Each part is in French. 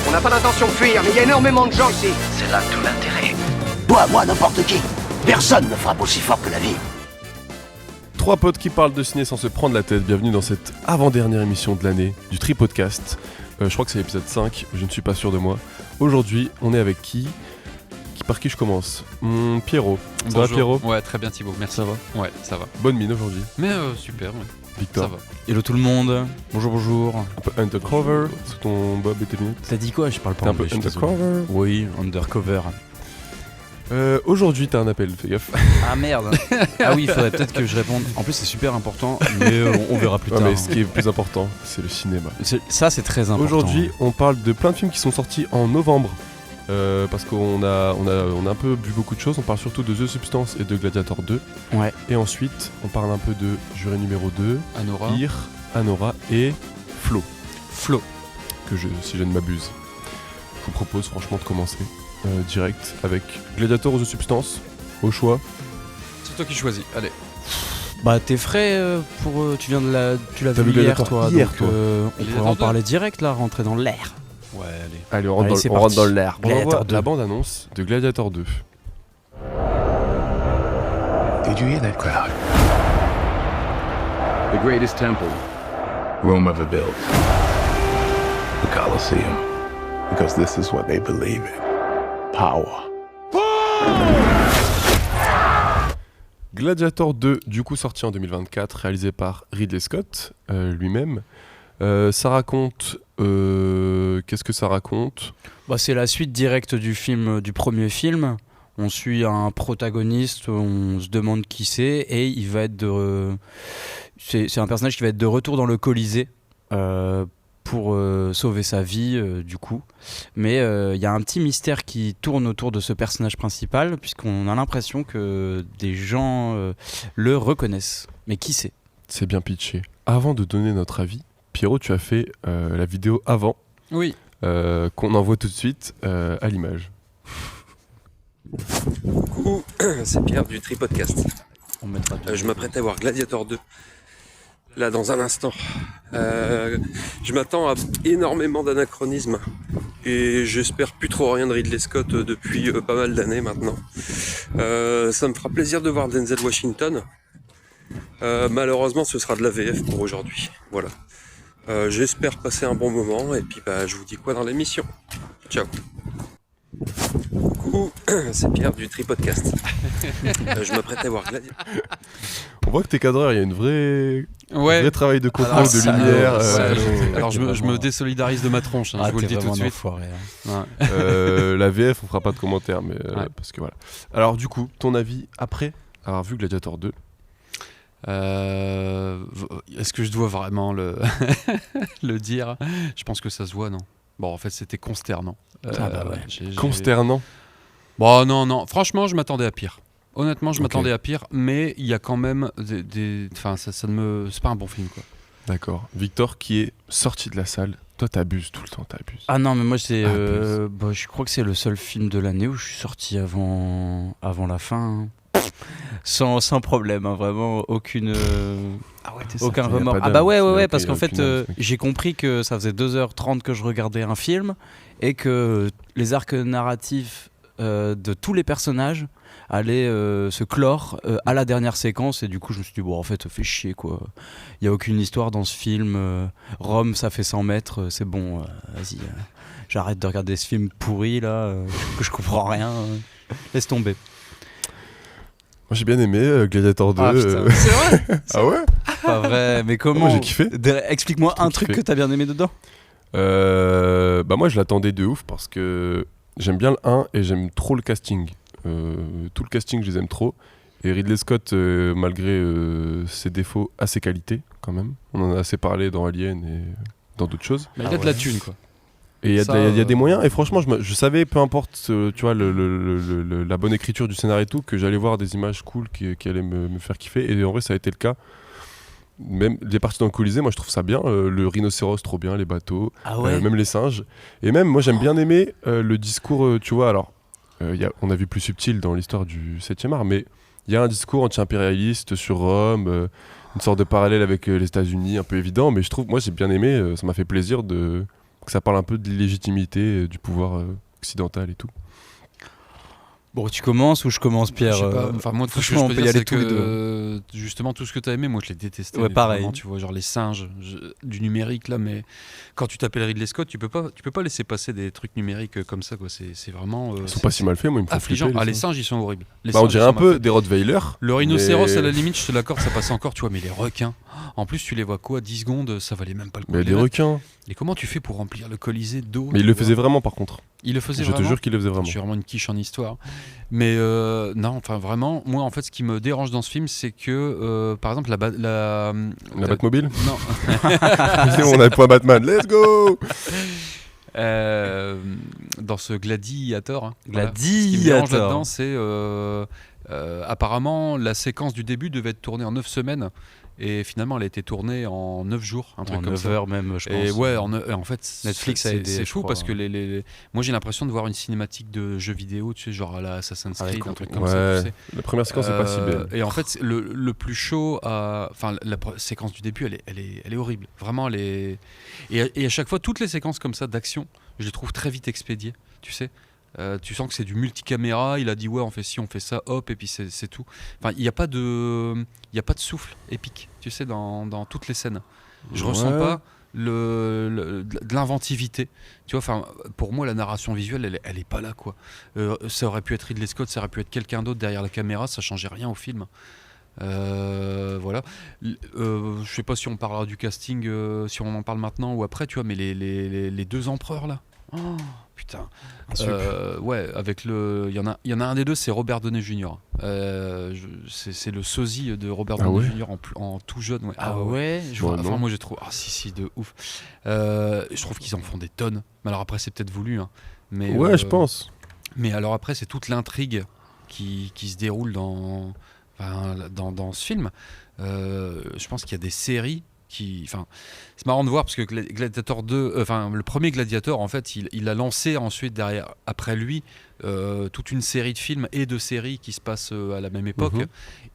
On n'a pas d'intention de fuir, mais il y a énormément de gens ici. C'est là tout l'intérêt. Toi, moi, n'importe qui. Personne ne frappe aussi fort que la vie. Trois potes qui parlent de ciné sans se prendre la tête. Bienvenue dans cette avant-dernière émission de l'année du Tripodcast. Je crois que c'est l'épisode 5, je ne suis pas sûr de moi. Aujourd'hui, on est avec qui ? Par qui je commence ? Pierrot. Ça va, Pierrot ? Ouais, très bien Thibaut, merci. Ça va ? Ouais, ça va. Bonne mine aujourd'hui. Mais super, ouais. Victor. Ça va. Hello tout le monde, bonjour. Un peu undercover sous ton bob et tes lunettes. T'as dit quoi ? Je parle pas T'es un peu anglais, je suis undercover. désolé. Oui, undercover. Aujourd'hui, t'as un appel, fais gaffe. Ah merde. Ah oui, il faudrait peut-être que je réponde. En plus, c'est super important, mais on verra plus Ouais, tard. mais ce qui est plus important, c'est le cinéma. Ça, c'est très important. Aujourd'hui, on parle de plein de films qui sont sortis en novembre. Parce qu'on a un peu vu beaucoup de choses. On parle surtout de The Substance et de Gladiator 2. Ouais. Et ensuite, on parle un peu de Juré numéro 2, Anora. Ir, Anora et Flo. Flo. Si je ne m'abuse. Je vous propose franchement de commencer direct avec Gladiator ou The Substance. Au choix. C'est toi qui choisis, allez. Bah t'es frais pour... tu l'as T'as vu vu hier, Gladiator toi. hier, donc, toi. on Gladiator pourrait en 2. parler direct, là, rentrer dans l'air. Ouais, allez. Allez, on rentre, Allez, c'est on rentre parti. dans l'air. On va Gladiator voir 2. la bande-annonce de Gladiator 2. Did you hear that crowd? The greatest temple Rome ever built. The Colosseum. Because this is what they believe in. Power. Gladiator 2, du coup sorti en 2024, réalisé par Ridley Scott lui-même. Ça raconte... qu'est-ce que ça raconte ? Bah, c'est la suite directe du premier film. On suit un protagoniste, on se demande qui c'est, et il va être c'est un personnage qui va être de retour dans le Colisée pour sauver sa vie, du coup. Mais il y a un petit mystère qui tourne autour de ce personnage principal, puisqu'on a l'impression que des gens le reconnaissent. Mais qui c'est ? C'est bien pitché. Avant de donner notre avis, Pierrot, tu as fait la vidéo avant, Oui. qu'on envoie tout de suite à l'image. Coucou, c'est Pierre du Tripodcast. On mettra Je m'apprête à voir Gladiator 2, là dans un instant. Je m'attends à énormément d'anachronismes et j'espère plus trop rien de Ridley Scott depuis pas mal d'années maintenant. Ça me fera plaisir de voir Denzel Washington. Malheureusement, ce sera de la VF pour aujourd'hui. Voilà. J'espère passer un bon moment et puis je vous dis quoi dans l'émission. Ciao. Coucou, c'est Pierre du Tripodcast. Je m'apprête à voir Gladiator. On voit que t'es cadreur, il y a une vraie Ouais. travail de contrôle, Alors, de ça, lumière. Alors je me désolidarise de ma tronche, je vous le dis tout de suite. Ouais. La VF, on fera pas de commentaires, mais Ouais. parce que voilà. Alors du coup, ton avis après avoir vu Gladiator 2 ? Est-ce que je dois vraiment le dire ? Je pense que ça se voit, non ? Bon, en fait, c'était consternant. bah ouais. Consternant. Bon, non. Franchement, je m'attendais à pire. Honnêtement, je Ok. m'attendais à pire, mais il y a quand même des... Enfin, c'est pas un bon film, quoi. D'accord. Victor qui est sorti de la salle. Toi, t'abuses tout le temps, t'abuses. Ah non, mais moi c'est, Ah, je crois que c'est le seul film de l'année où je suis sorti avant la fin, hein. Sans problème, hein, vraiment aucun sorti, y a remords. pas Ah bah d'âme, ouais, c'est parce ok, qu'en aucune fait âme, ce mec. j'ai compris que ça faisait 2h30 que je regardais un film et que les arcs narratifs de tous les personnages allaient se clore à la dernière séquence, et du coup je me suis dit bon, en fait ça fait chier quoi, il y a aucune histoire dans ce film, Rome ça fait 100 mètres, c'est bon, vas-y, j'arrête de regarder ce film pourri là, que je comprends rien, laisse tomber. Moi, j'ai bien aimé Gladiator 2. Ah, putain. C'est vrai. Ah ouais ? Pas vrai, mais comment? Moi, j'ai kiffé. Explique-moi un truc kiffé. que t'as bien aimé dedans. Bah moi, je l'attendais de ouf parce que j'aime bien le 1 et j'aime trop le casting. Tout le casting, je les aime trop. Et Ridley Scott, malgré ses défauts, a ses qualités quand même. On en a assez parlé dans Alien et dans d'autres choses. Mais il a de la thune, quoi. Et il y a Ça, y a des moyens. Et franchement, je savais, peu importe, tu vois, la bonne écriture du scénario et tout, que j'allais voir des images cool qui allaient me faire kiffer. Et en vrai, ça a été le cas. Même les parties dans le Colisée, moi je trouve ça bien. Le rhinocéros, trop bien, les bateaux, Ah ouais. même les singes. Et même, moi j'aime bien aimer le discours, tu vois. Alors, on a vu plus subtil dans l'histoire du 7e art, mais il y a un discours anti-impérialiste sur Rome, une sorte de parallèle avec les États-Unis, un peu évident. Mais je trouve, moi j'ai bien aimé, ça m'a fait plaisir que ça parle un peu de l'illégitimité du pouvoir occidental et tout. Bon, tu commences ou je commence, Pierre? Je sais pas, enfin, moi, tout ce que franchement, je on peux peut y dire, aller c'est tous les deux. que justement, tout ce que t'as aimé, moi, je l'ai détesté. Ouais, mais pareil. vraiment, tu vois, genre les singes du numérique, là, mais quand tu t'appelles Ridley Scott, tu peux pas laisser passer des trucs numériques comme ça, quoi. C'est vraiment. Ils sont pas si mal faits, moi, ils me font affligeant. flipper. Les singes, ils sont horribles. Les Bah, on singes, dirait ils un sont mal peu faits. des Rottweiler. Le rhinocéros, mais- à la limite, je te l'accorde, ça passe encore, tu vois, mais les requins, en plus, tu les vois quoi, 10 secondes, ça valait même pas le coup. Mais de des les mettre. requins. Et comment tu fais pour remplir le Colisée d'eau? Mais il tu le vois faisait vraiment, par contre. Il le faisait Je te vraiment. jure qu'il le faisait vraiment. Je suis vraiment une quiche en histoire. Mais non, enfin vraiment, moi en fait ce qui me dérange dans ce film, c'est que par exemple la Batmobile. Non. C'est bon, on a le point Batman. Let's go. Dans ce Gladiator. Hein, voilà. Ce qui me dérange Gladiator. là-dedans, c'est apparemment la séquence du début devait être tournée en 9 semaines. Et finalement, elle a été tournée en 9 jours, un truc En comme 9 ça. heures même, je pense. Et ouais, en fait, Netflix a aidé, c'est je fou crois. parce que moi j'ai l'impression de voir une cinématique de jeux vidéo, tu sais, genre à la Assassin's Creed, un truc comme ça. Ouais, Tu sais. la première séquence est pas si belle. Et en fait, le plus chaud, enfin séquence du début, elle est horrible. Vraiment, elle est. Et à chaque fois, toutes les séquences comme ça d'action, je les trouve très vite expédiées, tu sais. Tu sens que c'est du multicaméra, il a dit ouais on fait ci, on fait ça, hop, et puis c'est tout. Enfin, il n'y a pas de souffle épique, tu sais, dans toutes les scènes. Je ressens pas de l'inventivité. Tu vois, enfin, pour moi, la narration visuelle, elle est pas là, quoi. Ça aurait pu être Ridley Scott, ça aurait pu être quelqu'un d'autre derrière la caméra, ça changeait rien au film. Voilà. Je sais pas si on parlera du casting, si on en parle maintenant ou après, tu vois, mais les deux empereurs là. Oh, putain. Ouais, avec il y en a un des deux, c'est Robert Downey Jr. C'est le sosie de Robert Downey Jr. en tout jeune. Ouais. Ah ouais. Enfin, moi j'ai trouvé. Ah si, de ouf. Je trouve qu'ils en font des tonnes. Mais alors après, c'est peut-être voulu. Hein. Mais, Ouais, je pense. Mais alors après, c'est toute l'intrigue qui se déroule dans ce film. Je pense qu'il y a des séries c'est marrant de voir parce que Gladiator 2, le premier Gladiator, en fait, il a lancé ensuite après lui toute une série de films et de séries qui se passent à la même époque.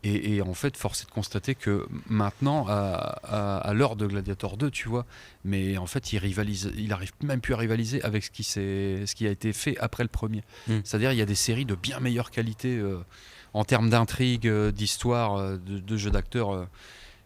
Et en fait, force est de constater que maintenant, à l'heure de Gladiator 2, tu vois, mais en fait, il arrive même plus à rivaliser avec ce qui a été fait après le premier. C'est-à-dire, il y a des séries de bien meilleure qualité en termes d'intrigue, d'histoire, de jeu d'acteurs.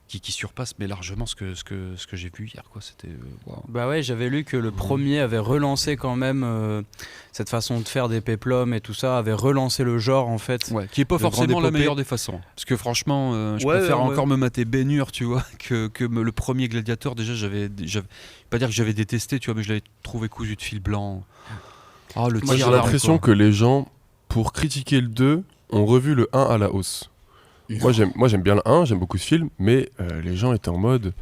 Qui surpasse mais largement ce que j'ai vu hier, quoi. C'était wow. Bah ouais, j'avais lu que le premier avait relancé quand même cette façon de faire des péplums et tout ça, avait relancé le genre en fait. Ouais, qui est pas forcément la meilleure des façons. Parce que franchement, je préfère encore me mater Ben Hur, tu vois, que le premier Gladiator. Déjà, j'avais pas dire que j'avais détesté, tu vois, mais je l'avais trouvé cousu de fil blanc. Ah, le Moi, j'ai l'impression que les gens, pour critiquer le 2, ont revu le 1 à la hausse. Moi j'aime bien le 1, j'aime beaucoup ce film, mais les gens étaient en mode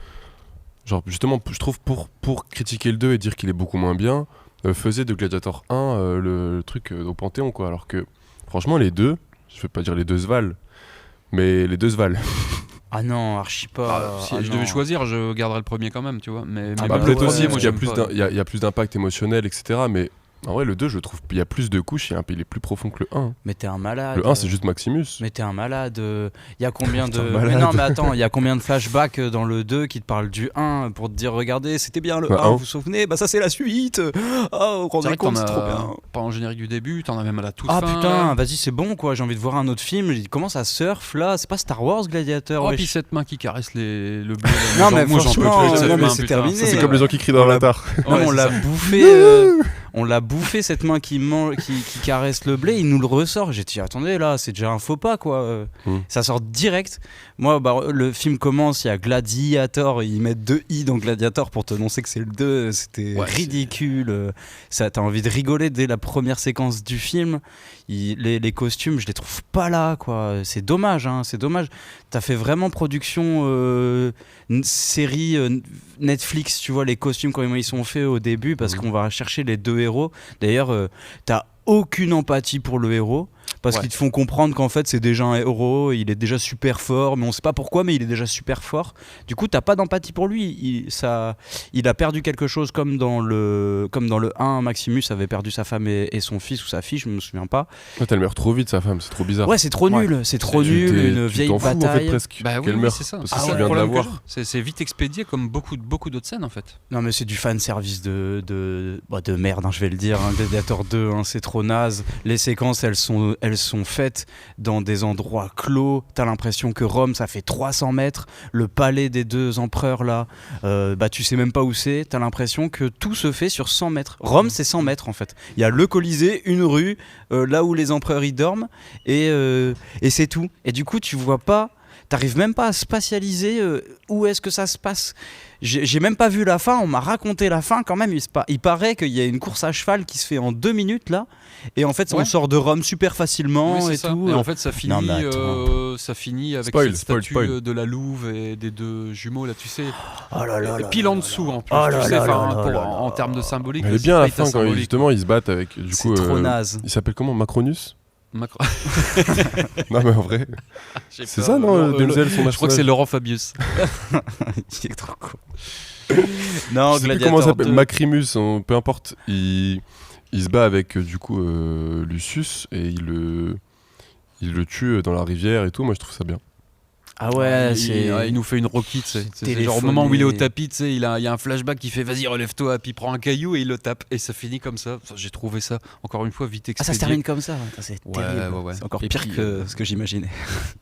genre justement je trouve pour critiquer le 2 et dire qu'il est beaucoup moins bien, faisait de Gladiator 1 le truc au Panthéon, quoi, alors que franchement les deux, je vais pas dire les deux se valent, mais les deux se valent. Ah non, archi pas. Si je devais choisir, je garderais le premier quand même, tu vois. Mais Peut-être aussi parce qu'il moi, y a plus d'impact émotionnel, etc. Mais en vrai, le 2, je trouve il y a plus de couches, il est plus profond que le 1. Mais t'es un malade. Le 1, c'est juste Maximus. Mais t'es un malade. Il y a combien de. malade. Mais non, mais attends, il y a combien de flashbacks dans le 2 qui te parlent du 1 pour te dire regardez, c'était bien le 1, vous vous souvenez? Bah ça, c'est la suite. Oh, vous rendez compte, c'est trop bien. Pas en générique du début, t'en as même à la toute fin. Ah putain, vas-y, c'est bon quoi, j'ai envie de voir un autre film. Comment ça surfe là? C'est pas Star Wars Gladiator? Oh, puis cette main qui caresse le bleu. Non, mais moi, j'en peux plus. Non, mais c'est terminé. Ça, c'est comme les gens qui crient dans l'Avatar. On l'a bouffé. On l'a bouffé, cette main qui caresse le blé, il nous le ressort. J'ai dit attendez, là c'est déjà un faux pas quoi. Ça sort direct. Moi le film commence, il y a Gladiator, ils mettent 2 i dans Gladiator pour t'annoncer que c'est le 2. C'était ridicule. Ça, t'as envie de rigoler dès la première séquence du film. Les costumes, je les trouve pas là quoi. C'est dommage, hein, c'est dommage. T'as fait vraiment production série Netflix, tu vois, les costumes comment ils sont faits au début, parce qu'on va chercher les deux héros. D'ailleurs, t'as aucune empathie pour le héros parce Ouais. qu'ils te font comprendre qu'en fait c'est déjà un héros, il est déjà super fort, mais on sait pas pourquoi, mais il est déjà super fort. Du coup, t'as pas d'empathie pour lui. Il a perdu quelque chose comme dans le 1, Maximus avait perdu sa femme et son fils ou sa fille, je me souviens pas. Ouais, elle meurt trop vite, sa femme, c'est trop bizarre. Ouais, c'est trop nul, c'est trop nul, une Tu vieille t'en fous, en fait, bataille. presque. Bah oui, qu'elle oui, meurt. c'est ça. Parce C'est que ça tu le viens de la problème que voir. j'ai. C'est vite expédié comme beaucoup d'autres scènes en fait. Non, mais c'est du fan service de merde, hein, je vais le dire. Gladiator 2, hein, c'est trop naze. Les séquences, elles sont faites dans des endroits clos. T'as l'impression que Rome, ça fait 300 mètres. Le palais des deux empereurs, là, tu sais même pas où c'est. T'as l'impression que tout se fait sur 100 mètres. Rome, c'est 100 mètres, en fait. Il y a le Colisée, une rue, là où les empereurs y dorment, et c'est tout. Et du coup, tu vois pas... T'arrives même pas à spatialiser où est-ce que ça se passe. J'ai même pas vu la fin, on m'a raconté la fin quand même. Il paraît qu'il y a une course à cheval qui se fait en 2 minutes là, et en fait on Ouais. sort de Rome super facilement Oui, c'est et ça. tout. Et en fait, ça finit, Non, mais attends. ça finit avec Spoil, cette spoil, statue spoil. de la Louve et des deux jumeaux là, tu sais. Oh là là Et là pile là en là dessous en plus. Oh tu là sais, là enfin, là pour- là en là. termes de symbolique. Elle est c'est bien à pas la hyper fin quand symbolique. justement ils se battent avec. Du C'est coup, trop naze. il s'appelle comment, Macronus? Macron- Non mais en vrai, J'ai c'est pas- ça non, Denzel, son Je crois que c'est personnage. Laurent Fabius. Il est trop con. Non, Je sais plus comment ça Gladiator s'appelle, 2. Macrimus, peu importe. Il se bat avec du coup Lucius et il le tue dans la rivière et tout. Moi je trouve ça bien. Ah ouais, il nous fait une Rocky, tu sais. C'est téléphoné. genre au moment où il est au tapis, tu sais, il y a un flashback qui fait vas-y relève-toi, puis il prend un caillou et il le tape et ça finit comme ça. J'ai trouvé ça encore une fois vite Ah, expédié. ça se termine comme ça. Attends, c'est Ouais, terrible. ouais. C'est encore Et pire puis, que ce que j'imaginais.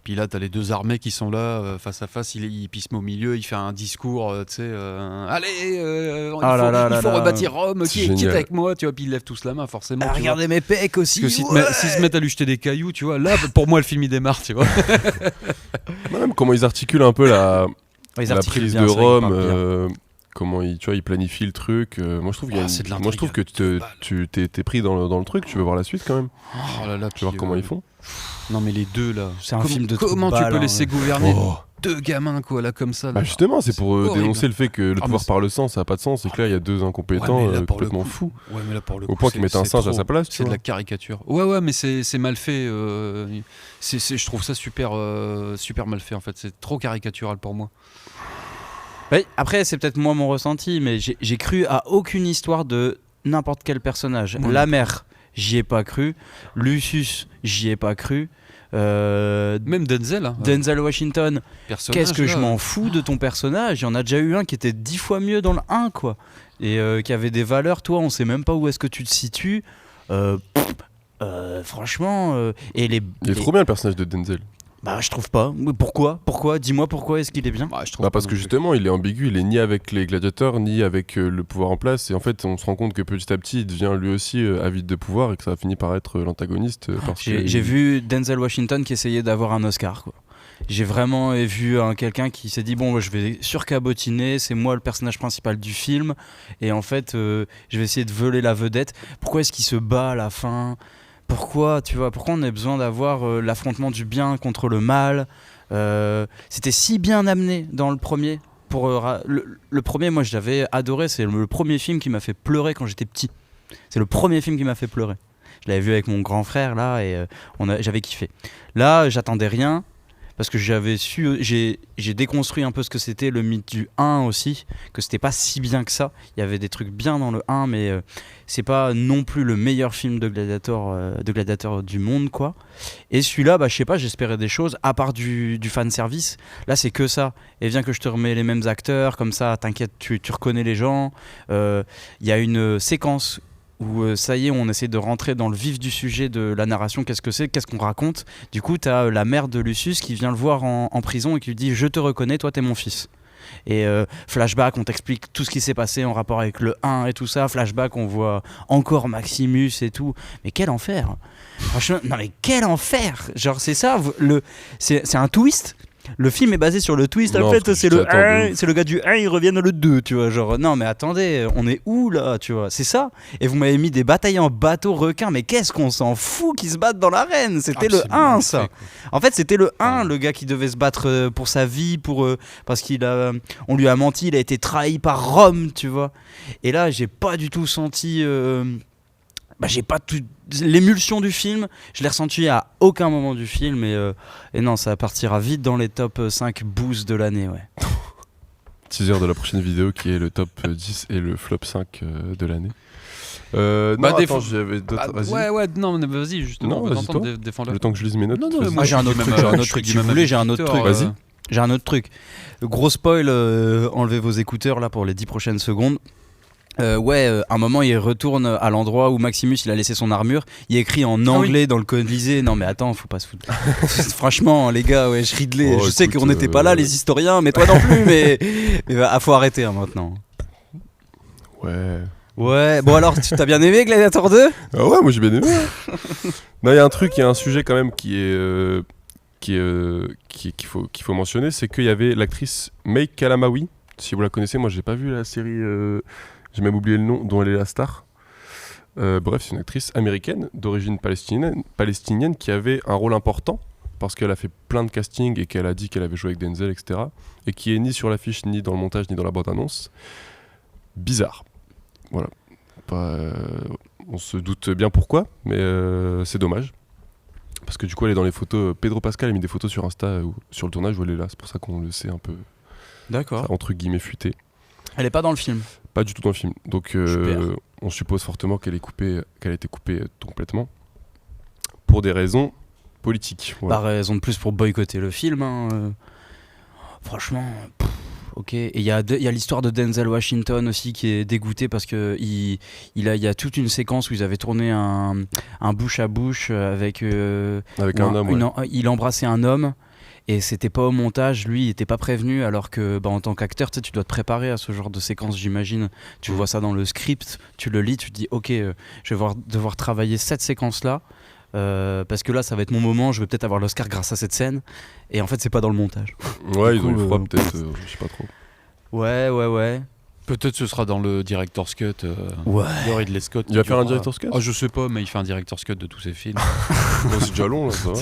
Puis là, t'as les deux armées qui sont là face à face. Il se met au milieu, il fait un discours, tu sais, allez, Ah là là il là faut là. rebâtir Rome. C'est Qui est génial. avec moi, tu vois. Puis ils lèvent tous la main, forcément. tu vois. Regardez mes pecs aussi. Parce que ouais. s'ils se mettent à lui jeter des cailloux, tu vois, là, pour moi, le film il démarre, tu vois. Même comment ils articulent un peu la Ouais, ils la articulent prise bien, de ça, ils Rome, parlent bien. comment il planifie le truc. Moi je trouve qu'il y a c'est de moi je trouve que l'intrigue. tu t'es pris dans le truc. Tu veux voir la suite quand même. Oh là là, Tu veux voir comment ils font. Non, mais les deux là. C'est un film de trou de Comment tu balle, peux hein, laisser ouais. gouverner Oh. deux gamins, quoi, là, comme ça là. Bah justement, c'est pour horrible. dénoncer le fait que le Ah, pouvoir mais par le sang, ça a pas de sens. Et que là, il y a deux incompétents Ouais, mais là, pour le complètement coup, fous. Ouais, mais là, pour le Au coup, point qu'ils mettent un c'est singe à trop. sa place, tu C'est de vois. la caricature. Ouais, mais c'est mal fait. Je trouve ça super mal fait en fait. C'est trop caricatural pour moi. Ouais, après, c'est peut-être moi mon ressenti, mais j'ai cru à aucune histoire de n'importe quel personnage. Moi La non mère, j'y ai pas cru. Lucius, j'y ai pas cru. Même Denzel, hein, Denzel Washington, personnage, qu'est-ce que je là, m'en fous de ton personnage? Il y en a déjà eu un qui était 10 fois mieux dans le 1, quoi. Et qui avait des valeurs, toi, on sait même pas où est-ce que tu te situes. Franchement, et Il est trop bien le personnage de Denzel. Bah, je trouve pas. Mais pourquoi? Dis-moi pourquoi est-ce qu'il est bien? je trouve Bah pas parce non que plus. justement, il est ambigu. Il est ni avec les gladiateurs ni avec le pouvoir en place. Et en fait, on se rend compte que petit à petit, il devient lui aussi avide de pouvoir et que ça finit par être l'antagoniste. Parce que J'ai vu Denzel Washington qui essayait d'avoir un Oscar, quoi. J'ai vraiment vu quelqu'un qui s'est dit bon, je vais surcabotiner, c'est moi le personnage principal du film, et en fait, je vais essayer de voler la vedette. Pourquoi est-ce qu'il se bat à la fin? Pourquoi on a besoin d'avoir l'affrontement du bien contre le mal? C'était si bien amené dans le premier. Le premier, moi, je l'avais adoré. C'est le premier film qui m'a fait pleurer quand j'étais petit. C'est le premier film qui m'a fait pleurer. Je l'avais vu avec mon grand frère là et j'avais kiffé. Là, j'attendais rien. Parce que j'ai déconstruit un peu ce que c'était le mythe du 1 aussi, que c'était pas si bien que ça. Il y avait des trucs bien dans le 1, mais c'est pas non plus le meilleur film de Gladiator du monde, quoi. Et celui-là, je sais pas, j'espérais des choses, à part du fanservice. Là, c'est que ça. Et viens que je te remets les mêmes acteurs, comme ça, t'inquiète, tu reconnais les gens. Il y a une séquence où ça y est, on essaie de rentrer dans le vif du sujet de la narration, qu'est-ce qu'on raconte. Du coup, t'as la mère de Lucius qui vient le voir en prison et qui lui dit « Je te reconnais, toi t'es mon fils ». Et flashback, on t'explique tout ce qui s'est passé en rapport avec le 1 et tout ça. Flashback, on voit encore Maximus et tout. Mais quel enfer! Franchement, non mais quel enfer! Genre c'est ça, c'est un twist. Le film est basé sur le twist, Non, en fait, parce que c'est je le t'attends de 1, ouf. c'est le gars du 1, il revient dans le 2, tu vois, genre, non mais attendez, on est où là, tu vois, c'est ça. Et vous m'avez mis des batailles en bateau requin, mais qu'est-ce qu'on s'en fout qu'ils se battent dans l'arène, c'était le 1 ça. En fait, c'était le 1, le gars qui devait se battre pour sa vie, parce on lui a menti, il a été trahi par Rome, tu vois. Et là, j'ai pas du tout senti bah, j'ai pas tout l'émulsion du film, je l'ai ressenti à aucun moment du film et non, ça partira vite dans les top 5 boosts de l'année, ouais. Teaser de la prochaine vidéo qui est le top 10 et le flop 5 de l'année. Non, attends, j'avais d'autres. Vas-y. Ouais, non, mais vas-y, justement. Non, on va vas-y, t'entendre toi. défendre Le temps que je lise mes notes. Non, vas-y. moi, j'ai un autre truc, si vous voulez, j'ai un autre truc. Vas-y. J'ai un autre truc. Gros spoil, enlevez vos écouteurs là pour les 10 prochaines secondes. À un moment il retourne à l'endroit où Maximus il a laissé son armure. Il est écrit en anglais dans le Colisée. Non mais attends, faut pas se foutre. Franchement les gars, ouais, Ridley. Je sais qu'on n'était pas là les historiens, mais toi non plus. mais faut arrêter maintenant. Ouais. Bon alors, tu t'as bien aimé Gladiator 2 ? Ah ouais, moi j'ai bien aimé. Non, il y a un truc, il y a un sujet quand même qu'il faut mentionner, c'est qu'il y avait l'actrice May Kalamaui. Si vous la connaissez, moi j'ai pas vu la série. J'ai même oublié le nom, dont elle est la star. Bref, c'est une actrice américaine d'origine palestinienne qui avait un rôle important parce qu'elle a fait plein de castings et qu'elle a dit qu'elle avait joué avec Denzel, etc. Et qui est ni sur l'affiche, ni dans le montage, ni dans la bande-annonce. Bizarre. Voilà. On se doute bien pourquoi, mais c'est dommage. Parce que du coup, elle est dans les photos. Pedro Pascal a mis des photos sur Insta sur le tournage où elle est là. C'est pour ça qu'on le sait un peu. D'accord. Ça, entre guillemets fuité. Elle est pas dans le film. Pas du tout dans le film. Donc on suppose fortement qu'elle a été coupée complètement pour des raisons politiques. Voilà. Pas raison de plus pour boycotter le film. Hein. Franchement, ok. Et il y a l'histoire de Denzel Washington aussi qui est dégoûté parce que il y a toute une séquence où ils avaient tourné un bouche à bouche avec un homme. Il embrassait un homme. Et c'était pas au montage, lui il était pas prévenu, alors que en tant qu'acteur tu dois te préparer à ce genre de séquence, j'imagine. Tu vois ça dans le script, tu le lis, tu te dis ok, je vais devoir travailler cette séquence là parce que là ça va être mon moment, je vais peut-être avoir l'Oscar grâce à cette scène, et en fait c'est pas dans le montage. Ouais, ils ont eu froid peut-être, je sais pas trop. Ouais. Peut-être ce sera dans le Director's Cut de Ridley Scott. Il va faire un Director's Cut ? Je sais pas, mais il fait un Director's Cut de tous ses films. C'est déjà long là, ça va.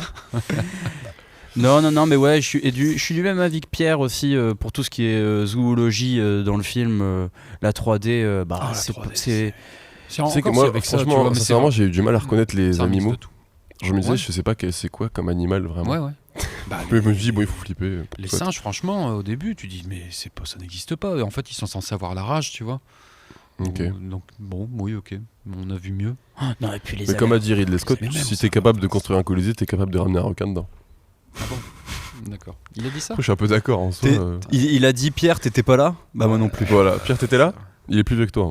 Non, mais ouais, je suis du même avis que Pierre aussi pour tout ce qui est zoologie dans le film, la 3D. C'est que moi, franchement, sincèrement, j'ai eu du mal à reconnaître les animaux. Je me disais, je sais pas c'est quoi comme animal vraiment. Ouais. Je me dis, bon, il faut flipper. Les singes, franchement, au début, tu dis, mais ça n'existe pas. Et en fait, ils sont censés avoir la rage, tu vois. Ok. Donc, bon, oui, ok. On a vu mieux. Non, et puis mais comme a dit Ridley Scott, si t'es capable de construire un colisée, t'es capable de ramener un requin dedans. Ah bon ? D'accord. Il a dit ça ? Je suis un peu d'accord en soi. Il a dit Pierre, t'étais pas là ? Bah moi non plus. Voilà, Pierre, t'étais là ? Il est plus vieux que toi.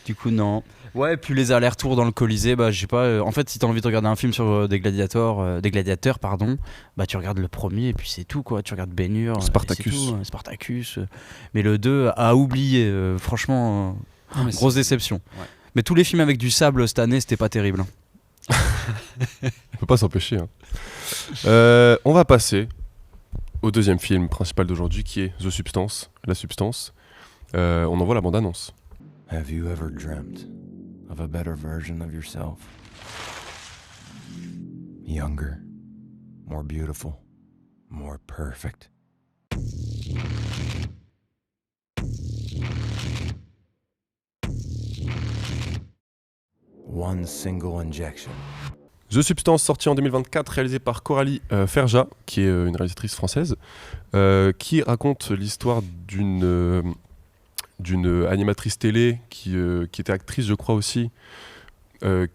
Du coup, non. Ouais, et puis les allers-retours dans le Colisée, je sais pas. En fait, si t'as envie de regarder un film sur des gladiateurs, tu regardes le premier et puis c'est tout, quoi. Tu regardes Ben-Hur. Spartacus. Mais le 2 à oublier, franchement, grosse déception. Ouais. Mais tous les films avec du sable cette année, c'était pas terrible. On peut pas s'empêcher. On va passer au deuxième film principal d'aujourd'hui qui est The Substance, La Substance. On envoie la bande-annonce. Have you ever dreamt of a better version of yourself? Younger, more beautiful, more perfect. One single injection. The Substance, sorti en 2024, réalisé par Coralie Ferja, qui est une réalisatrice française, qui raconte l'histoire d'une animatrice télé qui était actrice, je crois aussi,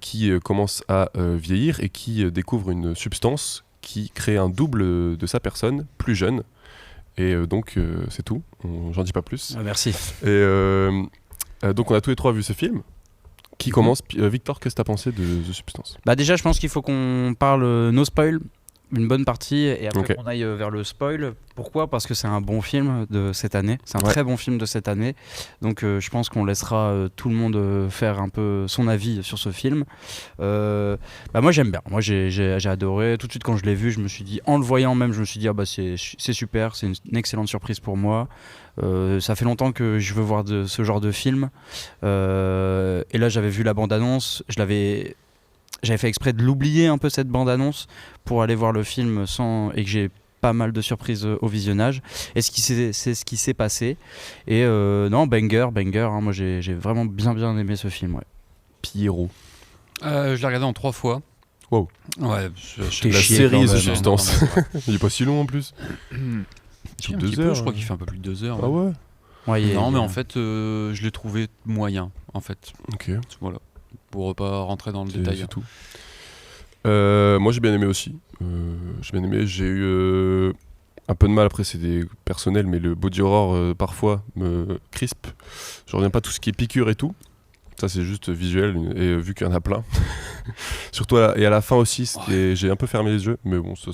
qui commence à vieillir et qui découvre une substance qui crée un double de sa personne, plus jeune. Et donc, c'est tout. J'en dis pas plus. Merci. Et donc, on a tous les trois vu ce film. Qui commence Victor, qu'est-ce que t'as pensé de The Substance ? Déjà, je pense qu'il faut qu'on parle no spoil, une bonne partie, et après qu'on aille vers le spoil. Pourquoi ? Parce que c'est un bon film de cette année. C'est un très bon film de cette année. Donc, je pense qu'on laissera tout le monde faire un peu son avis sur ce film. Moi, j'aime bien. Moi, j'ai adoré. Tout de suite, quand je l'ai vu, je me suis dit, en le voyant même, je me suis dit, c'est super, c'est une excellente surprise pour moi. Ça fait longtemps que je veux voir ce genre de film. Et là, j'avais vu la bande-annonce. J'avais fait exprès de l'oublier un peu, cette bande-annonce, pour aller voir le film et que j'ai pas mal de surprises au visionnage. Et c'est ce qui s'est passé. Et banger. Moi, j'ai vraiment bien aimé ce film. Ouais. Pierrot. Je l'ai regardé en 3 fois. Wow. Ouais, T'es La chier série quand The même, Substance. Il est pas si long en plus. Si, un 2 petit peu, heures. je crois qu'il fait un peu plus de 2 heures. Ah ouais. Ouais, Non, mais en fait, je l'ai trouvé moyen, en fait. Ok. Voilà. Pour pas rentrer dans le détail. C'est tout. Moi j'ai bien aimé aussi. J'ai eu un peu de mal, après c'est des personnels, mais le body horror parfois me crispe. Je reviens pas tout ce qui est piqûre et tout. Ça c'est juste visuel et vu qu'il y en a plein. Surtout et à la fin aussi, j'ai un peu fermé les yeux, mais bon ça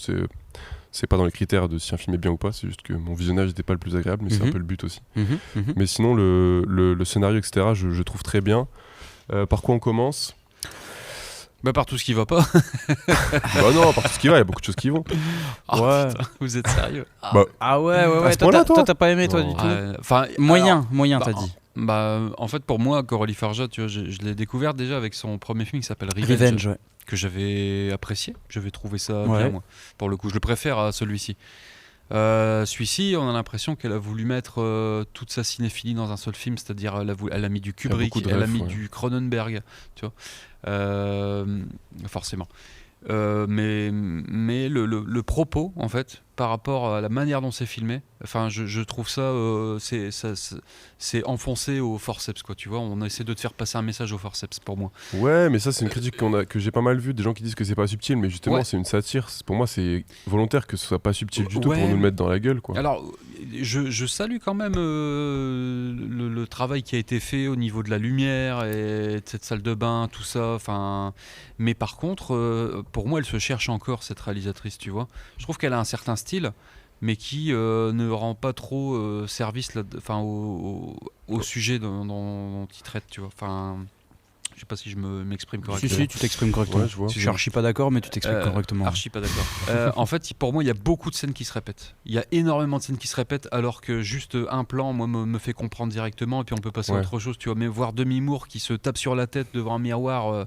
c'est pas dans les critères de si un film est bien ou pas, c'est juste que mon visionnage n'était pas le plus agréable, mais c'est un peu le but aussi. Mais sinon le scénario etc je trouve très bien. Par quoi on commence? Bah, par tout ce qui va pas. Bah non, par tout ce qui va, il y a beaucoup de choses qui vont. Ouais. Putain, vous êtes sérieux? Bah, Ah ouais, ce point-là, toi t'as pas aimé toi Non. du tout. Enfin, Moyen, bah, t'as dit. Bah, en fait, pour moi, Coralie Farja, tu vois, je l'ai découvert déjà avec son premier film qui s'appelle Revenge, Revenge, ouais. que j'avais apprécié. J'avais trouvé ça Ouais. bien, moi. Pour le coup, je le préfère à celui-ci. Celui-ci, on a l'impression qu'elle a voulu mettre toute sa cinéphilie dans un seul film, c'est-à-dire elle a mis du Kubrick, beaucoup de elle a refs, mis ouais. du Cronenberg, tu vois. Forcément. Mais le propos, en fait, par rapport à la manière dont c'est filmé, enfin, je trouve ça, c'est enfoncé au forceps, quoi. Tu vois, on essaie de te faire passer un message au forceps, pour moi. Ouais, mais ça c'est une critique que j'ai pas mal vue, des gens qui disent que c'est pas subtil, mais justement Ouais. c'est une satire. Pour moi c'est volontaire que ce soit pas subtil du tout Ouais. pour nous le mettre dans la gueule, quoi. Alors, je salue quand même le travail qui a été fait au niveau de la lumière et de cette salle de bain, tout ça. Enfin, mais par contre, pour moi, elle se cherche encore, cette réalisatrice, tu vois. Je trouve qu'elle a un certain style, mais qui ne rend pas trop service au sujet dont il traite, tu vois. Enfin, je sais pas si je m'exprime correctement. Si, tu t'exprimes correctement. Ouais, je vois. Je suis archi pas d'accord, mais tu t'exprimes correctement. Archi pas d'accord. En fait, pour moi, il y a beaucoup de scènes qui se répètent. Il y a énormément de scènes qui se répètent, alors que juste un plan, moi, me fait comprendre directement, et puis on peut passer à Ouais. autre chose. Tu vois, mais voir Demi Moore qui se tape sur la tête devant un miroir,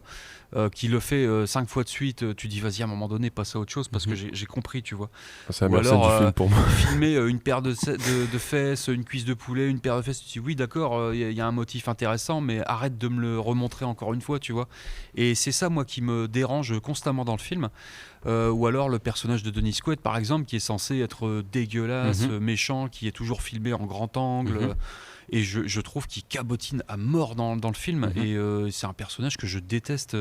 qui le fait 5 fois de suite, tu dis vas-y, à un moment donné, passe à autre chose, parce que j'ai compris, tu vois. C'est la Ou meilleure scène alors, du film pour moi. Filmer une paire de fesses, une cuisse de poulet, une paire de fesses, tu dis oui, d'accord, il y a un motif intéressant, mais arrête de me le remontrer encore une fois, tu vois. Et c'est ça, moi, qui me dérange constamment dans le film. Ou alors le personnage de Dennis Quaid, par exemple, qui est censé être dégueulasse, méchant, qui est toujours filmé en grand angle. Et je trouve qu'il cabotine à mort dans le film. Et c'est un personnage que je déteste.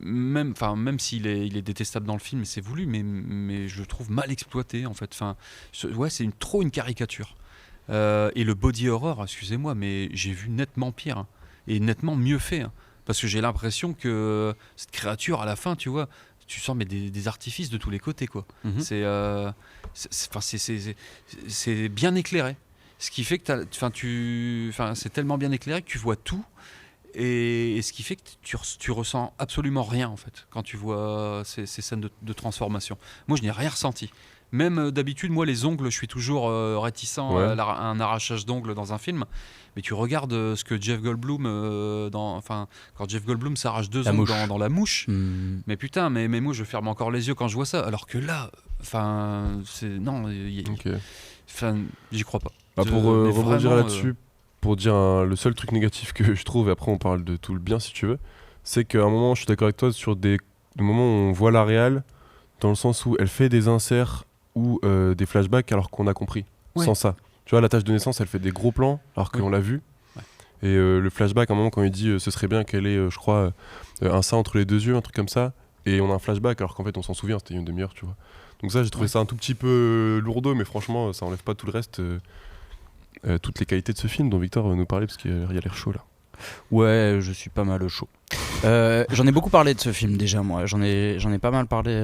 Même s'il est détestable dans le film, c'est voulu, mais je le trouve mal exploité, en fait. Enfin, ouais, c'est trop une caricature. Et le body horror, excusez-moi, mais j'ai vu nettement pire. Hein, et nettement mieux fait. Hein, parce que j'ai l'impression que cette créature, à la fin, tu vois, tu sens mais des artifices de tous les côtés, quoi. C'est bien éclairé. Ce qui fait que c'est tellement bien éclairé que tu vois tout. Et ce qui fait que tu ressens absolument rien, en fait, quand tu vois ces scènes de transformation. Moi, je n'ai rien ressenti. Même d'habitude, moi, les ongles, je suis toujours réticent à un arrachage d'ongles dans un film. Mais tu regardes ce que Jeff Goldblum, quand Jeff Goldblum s'arrache 2 ongles dans La Mouche, mais putain, mais moi, je ferme encore les yeux quand je vois ça. Alors que là, j'y crois pas. Pour Mais rebondir vraiment, là-dessus, pour dire le seul truc négatif que je trouve, et après on parle de tout le bien si tu veux, c'est qu'à un moment, je suis d'accord avec toi sur des moments où on voit la réal, dans le sens où elle fait des inserts ou des flashbacks alors qu'on a compris, sans ça. Tu vois, la tâche de naissance, elle fait des gros plans alors qu'on l'a vu. Ouais. Et le flashback, à un moment, quand il dit ce serait bien qu'elle ait, je crois, un sein entre les 2 yeux, un truc comme ça, et on a un flashback alors qu'en fait on s'en souvient, c'était une demi-heure, tu vois. Donc ça, j'ai trouvé ça un tout petit peu lourdeau, mais franchement, ça enlève pas tout le reste, toutes les qualités de ce film dont Victor nous parlait, parce qu'il y a l'air chaud là. Ouais, je suis pas mal chaud. J'en ai beaucoup parlé de ce film déjà, moi. J'en ai pas mal parlé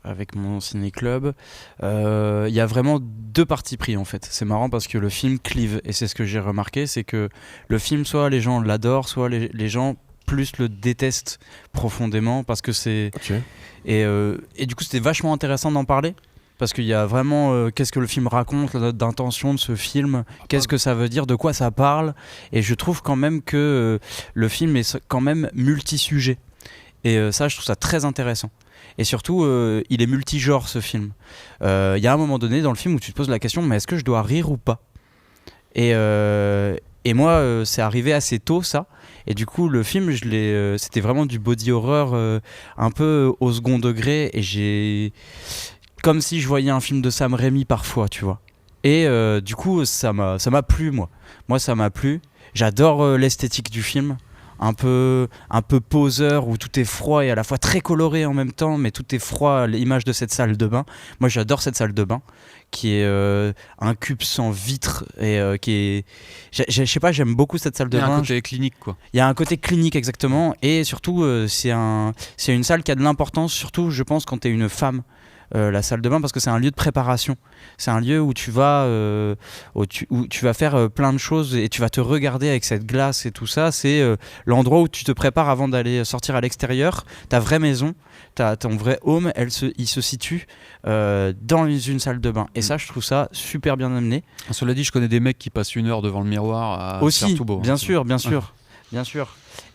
avec mon ciné-club. Il y a vraiment 2 parties pris, en fait. C'est marrant parce que le film clive, et c'est ce que j'ai remarqué, c'est que le film, soit les gens l'adorent, soit les gens plus le détestent profondément, parce que c'est... Okay. Et du coup, c'était vachement intéressant d'en parler. Parce qu'il y a vraiment qu'est-ce que le film raconte, la note d'intention de ce film, qu'est-ce que ça veut dire, de quoi ça parle. Et je trouve quand même que le film est quand même multi-sujet. Et ça, je trouve ça très intéressant. Et surtout, il est multigenre, ce film. Il y a un moment donné dans le film où tu te poses la question, mais est-ce que je dois rire ou pas ? Et Et moi, c'est arrivé assez tôt, ça. Et du coup, le film, c'était vraiment du body horror un peu au second degré. Et comme si je voyais un film de Sam Raimi parfois, tu vois. Et du coup, ça m'a plu, moi. Moi, ça m'a plu. J'adore l'esthétique du film. Un peu poseur, où tout est froid et à la fois très coloré en même temps, mais tout est froid, l'image de cette salle de bain. Moi, j'adore cette salle de bain, qui est un cube sans vitre, et qui est... Je sais pas, j'aime beaucoup cette salle de bain. Il y a un côté clinique, quoi. Il y a un côté clinique, exactement, et surtout, c'est une salle qui a de l'importance, surtout, je pense, quand t'es une femme. La salle de bain, parce que c'est un lieu de préparation, c'est un lieu où tu vas faire plein de choses et tu vas te regarder avec cette glace et tout ça. C'est l'endroit où tu te prépares avant d'aller sortir à l'extérieur. Ta vraie maison, ton vrai home, il se situe dans une salle de bain, et ça, je trouve ça super bien amené. Cela dit, je connais des mecs qui passent 1 heure devant le miroir à aussi, faire tout beau, bien sûr.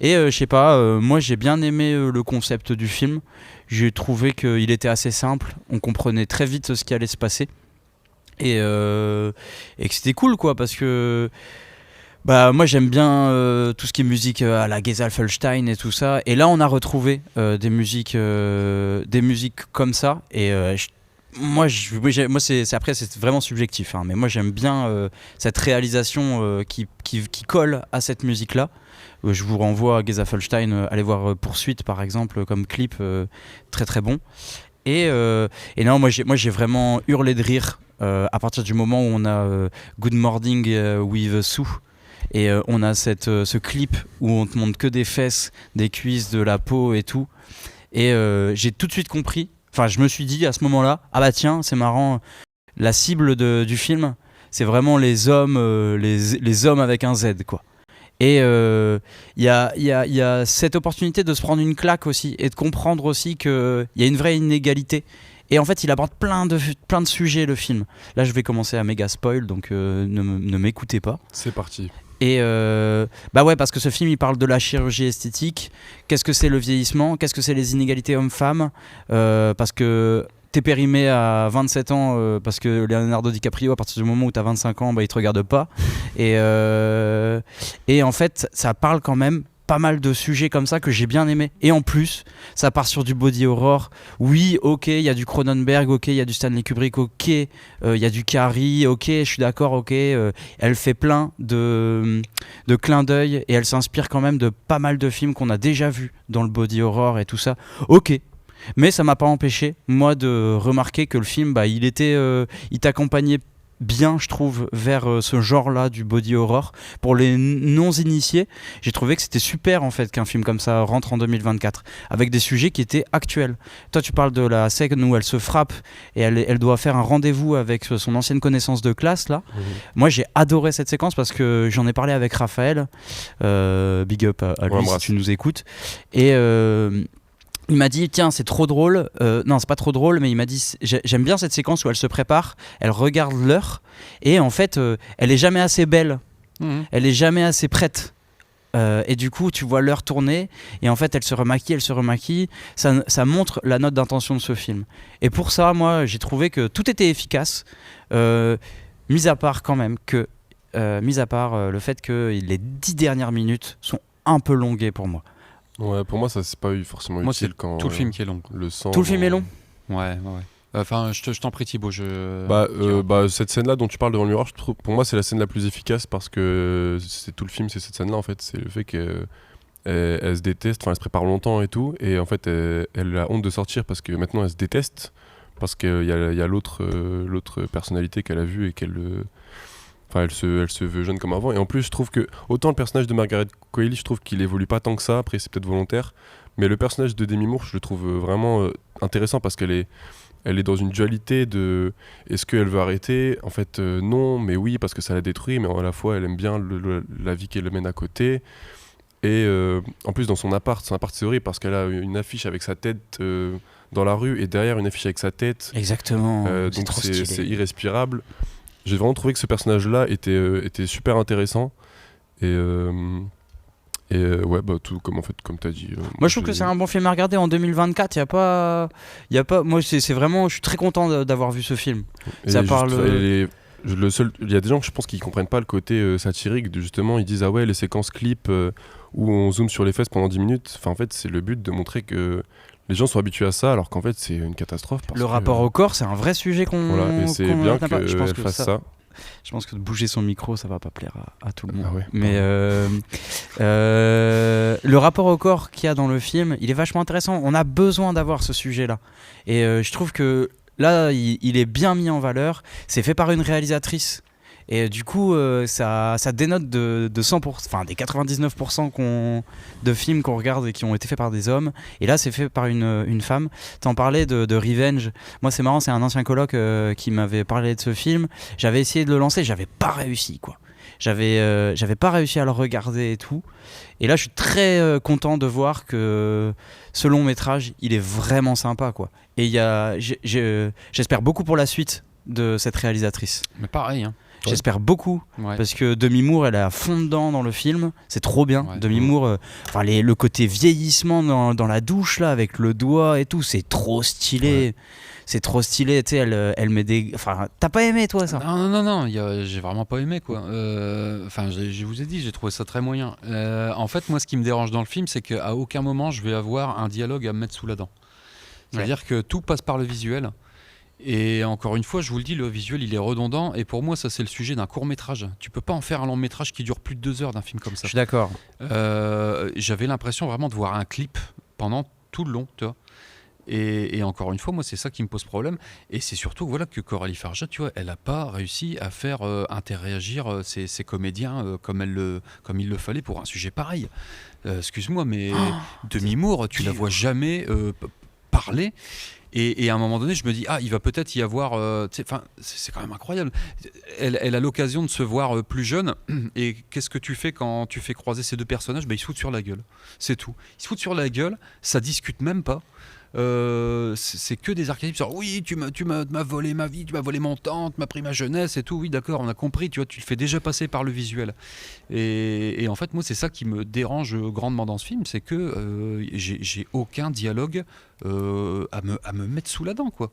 Et je sais pas, moi j'ai bien aimé le concept du film. J'ai trouvé qu'il était assez simple, on comprenait très vite ce qui allait se passer, et que c'était cool, quoi, parce que moi j'aime bien tout ce qui est musique à la Gesalfelstein et tout ça, et là on a retrouvé des musiques comme ça, et moi c'est vraiment subjectif, hein, mais moi j'aime bien cette réalisation qui colle à cette musique là. Je vous renvoie à Gesalfelstein, allez voir Poursuite par exemple comme clip, très très bon. Et non, moi j'ai vraiment hurlé de rire à partir du moment où on a Good Morning with Sue, et on a ce clip où on te montre que des fesses, des cuisses, de la peau et tout, et j'ai tout de suite compris, enfin je me suis dit à ce moment-là, ah bah tiens, c'est marrant, la cible du film c'est vraiment les hommes avec un Z, quoi. Et il y a cette opportunité de se prendre une claque aussi, et de comprendre aussi qu'il y a une vraie inégalité. Et en fait, il aborde plein de sujets, le film. Là, je vais commencer à méga spoil, donc ne m'écoutez pas. C'est parti. Et ouais, parce que ce film, il parle de la chirurgie esthétique. Qu'est-ce que c'est le vieillissement ? Qu'est-ce que c'est les inégalités hommes-femmes ? Parce que t'es périmé à 27 ans parce que Leonardo DiCaprio, à partir du moment où t'as 25 ans, il te regarde pas. Et en fait, ça parle quand même pas mal de sujets comme ça que j'ai bien aimé. Et en plus, ça part sur du body horror. Oui, ok, il y a du Cronenberg, ok, il y a du Stanley Kubrick, ok, il y a du Carrie, ok, je suis d'accord, ok. Elle fait plein de clins d'œil, et elle s'inspire quand même de pas mal de films qu'on a déjà vus dans le body horror et tout ça. Ok. Mais ça m'a pas empêché, moi, de remarquer que le film, il t'accompagnait bien, je trouve, vers ce genre-là du body horror. Pour les non-initiés, j'ai trouvé que c'était super, en fait, qu'un film comme ça rentre en 2024, avec des sujets qui étaient actuels. Toi, tu parles de la scène où elle se frappe et elle doit faire un rendez-vous avec son ancienne connaissance de classe, là. Mmh. Moi, j'ai adoré cette séquence parce que j'en ai parlé avec Raphaël. Big up à lui, si tu nous écoutes. Et... il m'a dit, tiens, c'est trop drôle. Non, c'est pas trop drôle, mais il m'a dit, j'aime bien cette séquence où elle se prépare, elle regarde l'heure, et en fait, elle est jamais assez belle. Elle est jamais assez prête. Et du coup, tu vois l'heure tourner, et en fait, elle se remaquille. Ça montre la note d'intention de ce film. Et pour ça, moi, j'ai trouvé que tout était efficace, mis à part quand même que, le fait que les 10 dernières minutes sont un peu longuées pour moi. Ouais, pour moi, ça c'est pas eu forcément moi, utile quand. Tout le film qui est long. Le sang. Tout le film est long. Ouais. Enfin, je t'en prie, Thibaut. Cette scène-là dont tu parles devant le miroir, je trouve, pour moi, c'est la scène la plus efficace parce que c'est tout le film, c'est cette scène-là en fait. C'est le fait qu'elle se déteste, enfin, elle se prépare longtemps et tout, et en fait, elle a honte de sortir parce que maintenant, elle se déteste parce qu'il y a l'autre personnalité qu'elle a vue et qu'elle. Enfin, elle se veut jeune comme avant. Et en plus, je trouve que, autant le personnage de Margaret Qualley, je trouve qu'il évolue pas tant que ça, après c'est peut-être volontaire, mais le personnage de Demi Moore, je le trouve vraiment intéressant parce qu'elle est dans une dualité de est-ce qu'elle veut arrêter ? En fait, non, mais oui, parce que ça la détruit, mais à la fois, elle aime bien la vie qu'elle mène à côté. Et en plus, dans son appart, c'est horrible parce qu'elle a une affiche avec sa tête dans la rue et derrière une affiche avec sa tête. Exactement. Donc c'est irrespirable. J'ai vraiment trouvé que ce personnage-là était super intéressant. Et ouais, tout comme tu as dit. Moi, je trouve que c'est un bon film à regarder en 2024. Y a pas. Moi, c'est vraiment. Je suis très content d'avoir vu ce film. Et ça parle. il y a des gens, je pense, qui comprennent pas le côté satirique. Justement, ils disent ah ouais, les séquences clips où on zoome sur les fesses pendant 10 minutes. Enfin, en fait, c'est le but de montrer que les gens sont habitués à ça, alors qu'en fait, c'est une catastrophe. Le rapport au corps, c'est un vrai sujet qu'on. Voilà, et c'est bien n'a pas. Je pense qu'elle que fasse ça. Je pense que de bouger son micro, ça va pas plaire à tout le monde. Ah ouais, mais le rapport au corps qu'il y a dans le film, il est vachement intéressant. On a besoin d'avoir ce sujet-là. Et je trouve que là, il est bien mis en valeur. C'est fait par une réalisatrice. Et du coup, ça dénote de 100%, enfin des 99% de films qu'on regarde et qui ont été faits par des hommes. Et là, c'est fait par une femme. T'en parlais de Revenge. Moi, c'est marrant, c'est un ancien coloc qui m'avait parlé de ce film. J'avais essayé de le lancer, j'avais pas réussi, quoi. J'avais pas réussi à le regarder et tout. Et là, je suis très content de voir que ce long métrage, il est vraiment sympa, quoi. Et j'espère beaucoup pour la suite de cette réalisatrice. Mais pareil, hein. J'espère beaucoup, parce que Demi Moore, elle est à fond dedans dans le film, c'est trop bien. Demi Moore, le côté vieillissement dans la douche là, avec le doigt et tout, c'est trop stylé. C'est trop stylé, tu sais, elle met des... Enfin, t'as pas aimé toi ça? Non, j'ai vraiment pas aimé quoi. Enfin, je vous ai dit, j'ai trouvé ça très moyen. En fait, moi, ce qui me dérange dans le film, c'est qu'à aucun moment, je vais avoir un dialogue à me mettre sous la dent. C'est-à-dire que tout passe par le visuel. Et encore une fois, je vous le dis, le visuel, il est redondant. Et pour moi, ça, c'est le sujet d'un court-métrage. Tu peux pas en faire un long-métrage qui dure plus de 2 heures d'un film comme ça. Je suis d'accord. J'avais l'impression vraiment de voir un clip pendant tout le long, tu vois. Et encore une fois, moi, c'est ça qui me pose problème. Et c'est surtout voilà, que Coralie Farja, tu vois, elle n'a pas réussi à faire interréagir ses comédiens comme il le fallait pour un sujet pareil. Excuse-moi, mais Demi Moore, tu la vois jamais parler. Et à un moment donné, je me dis, il va peut-être y avoir... c'est quand même incroyable. Elle a l'occasion de se voir plus jeune. Et qu'est-ce que tu fais quand tu fais croiser ces deux personnages? Ils se foutent sur la gueule. C'est tout. Ils se foutent sur la gueule, ça discute même pas. C'est que des archétypes sur oui, tu m'as volé ma vie, tu m'as volé mon temps, tu m'as pris ma jeunesse et tout. Oui, d'accord, on a compris, tu vois, tu le fais déjà passer par le visuel. Et en fait, moi, c'est ça qui me dérange grandement dans ce film, c'est que j'ai aucun dialogue à me mettre sous la dent, quoi.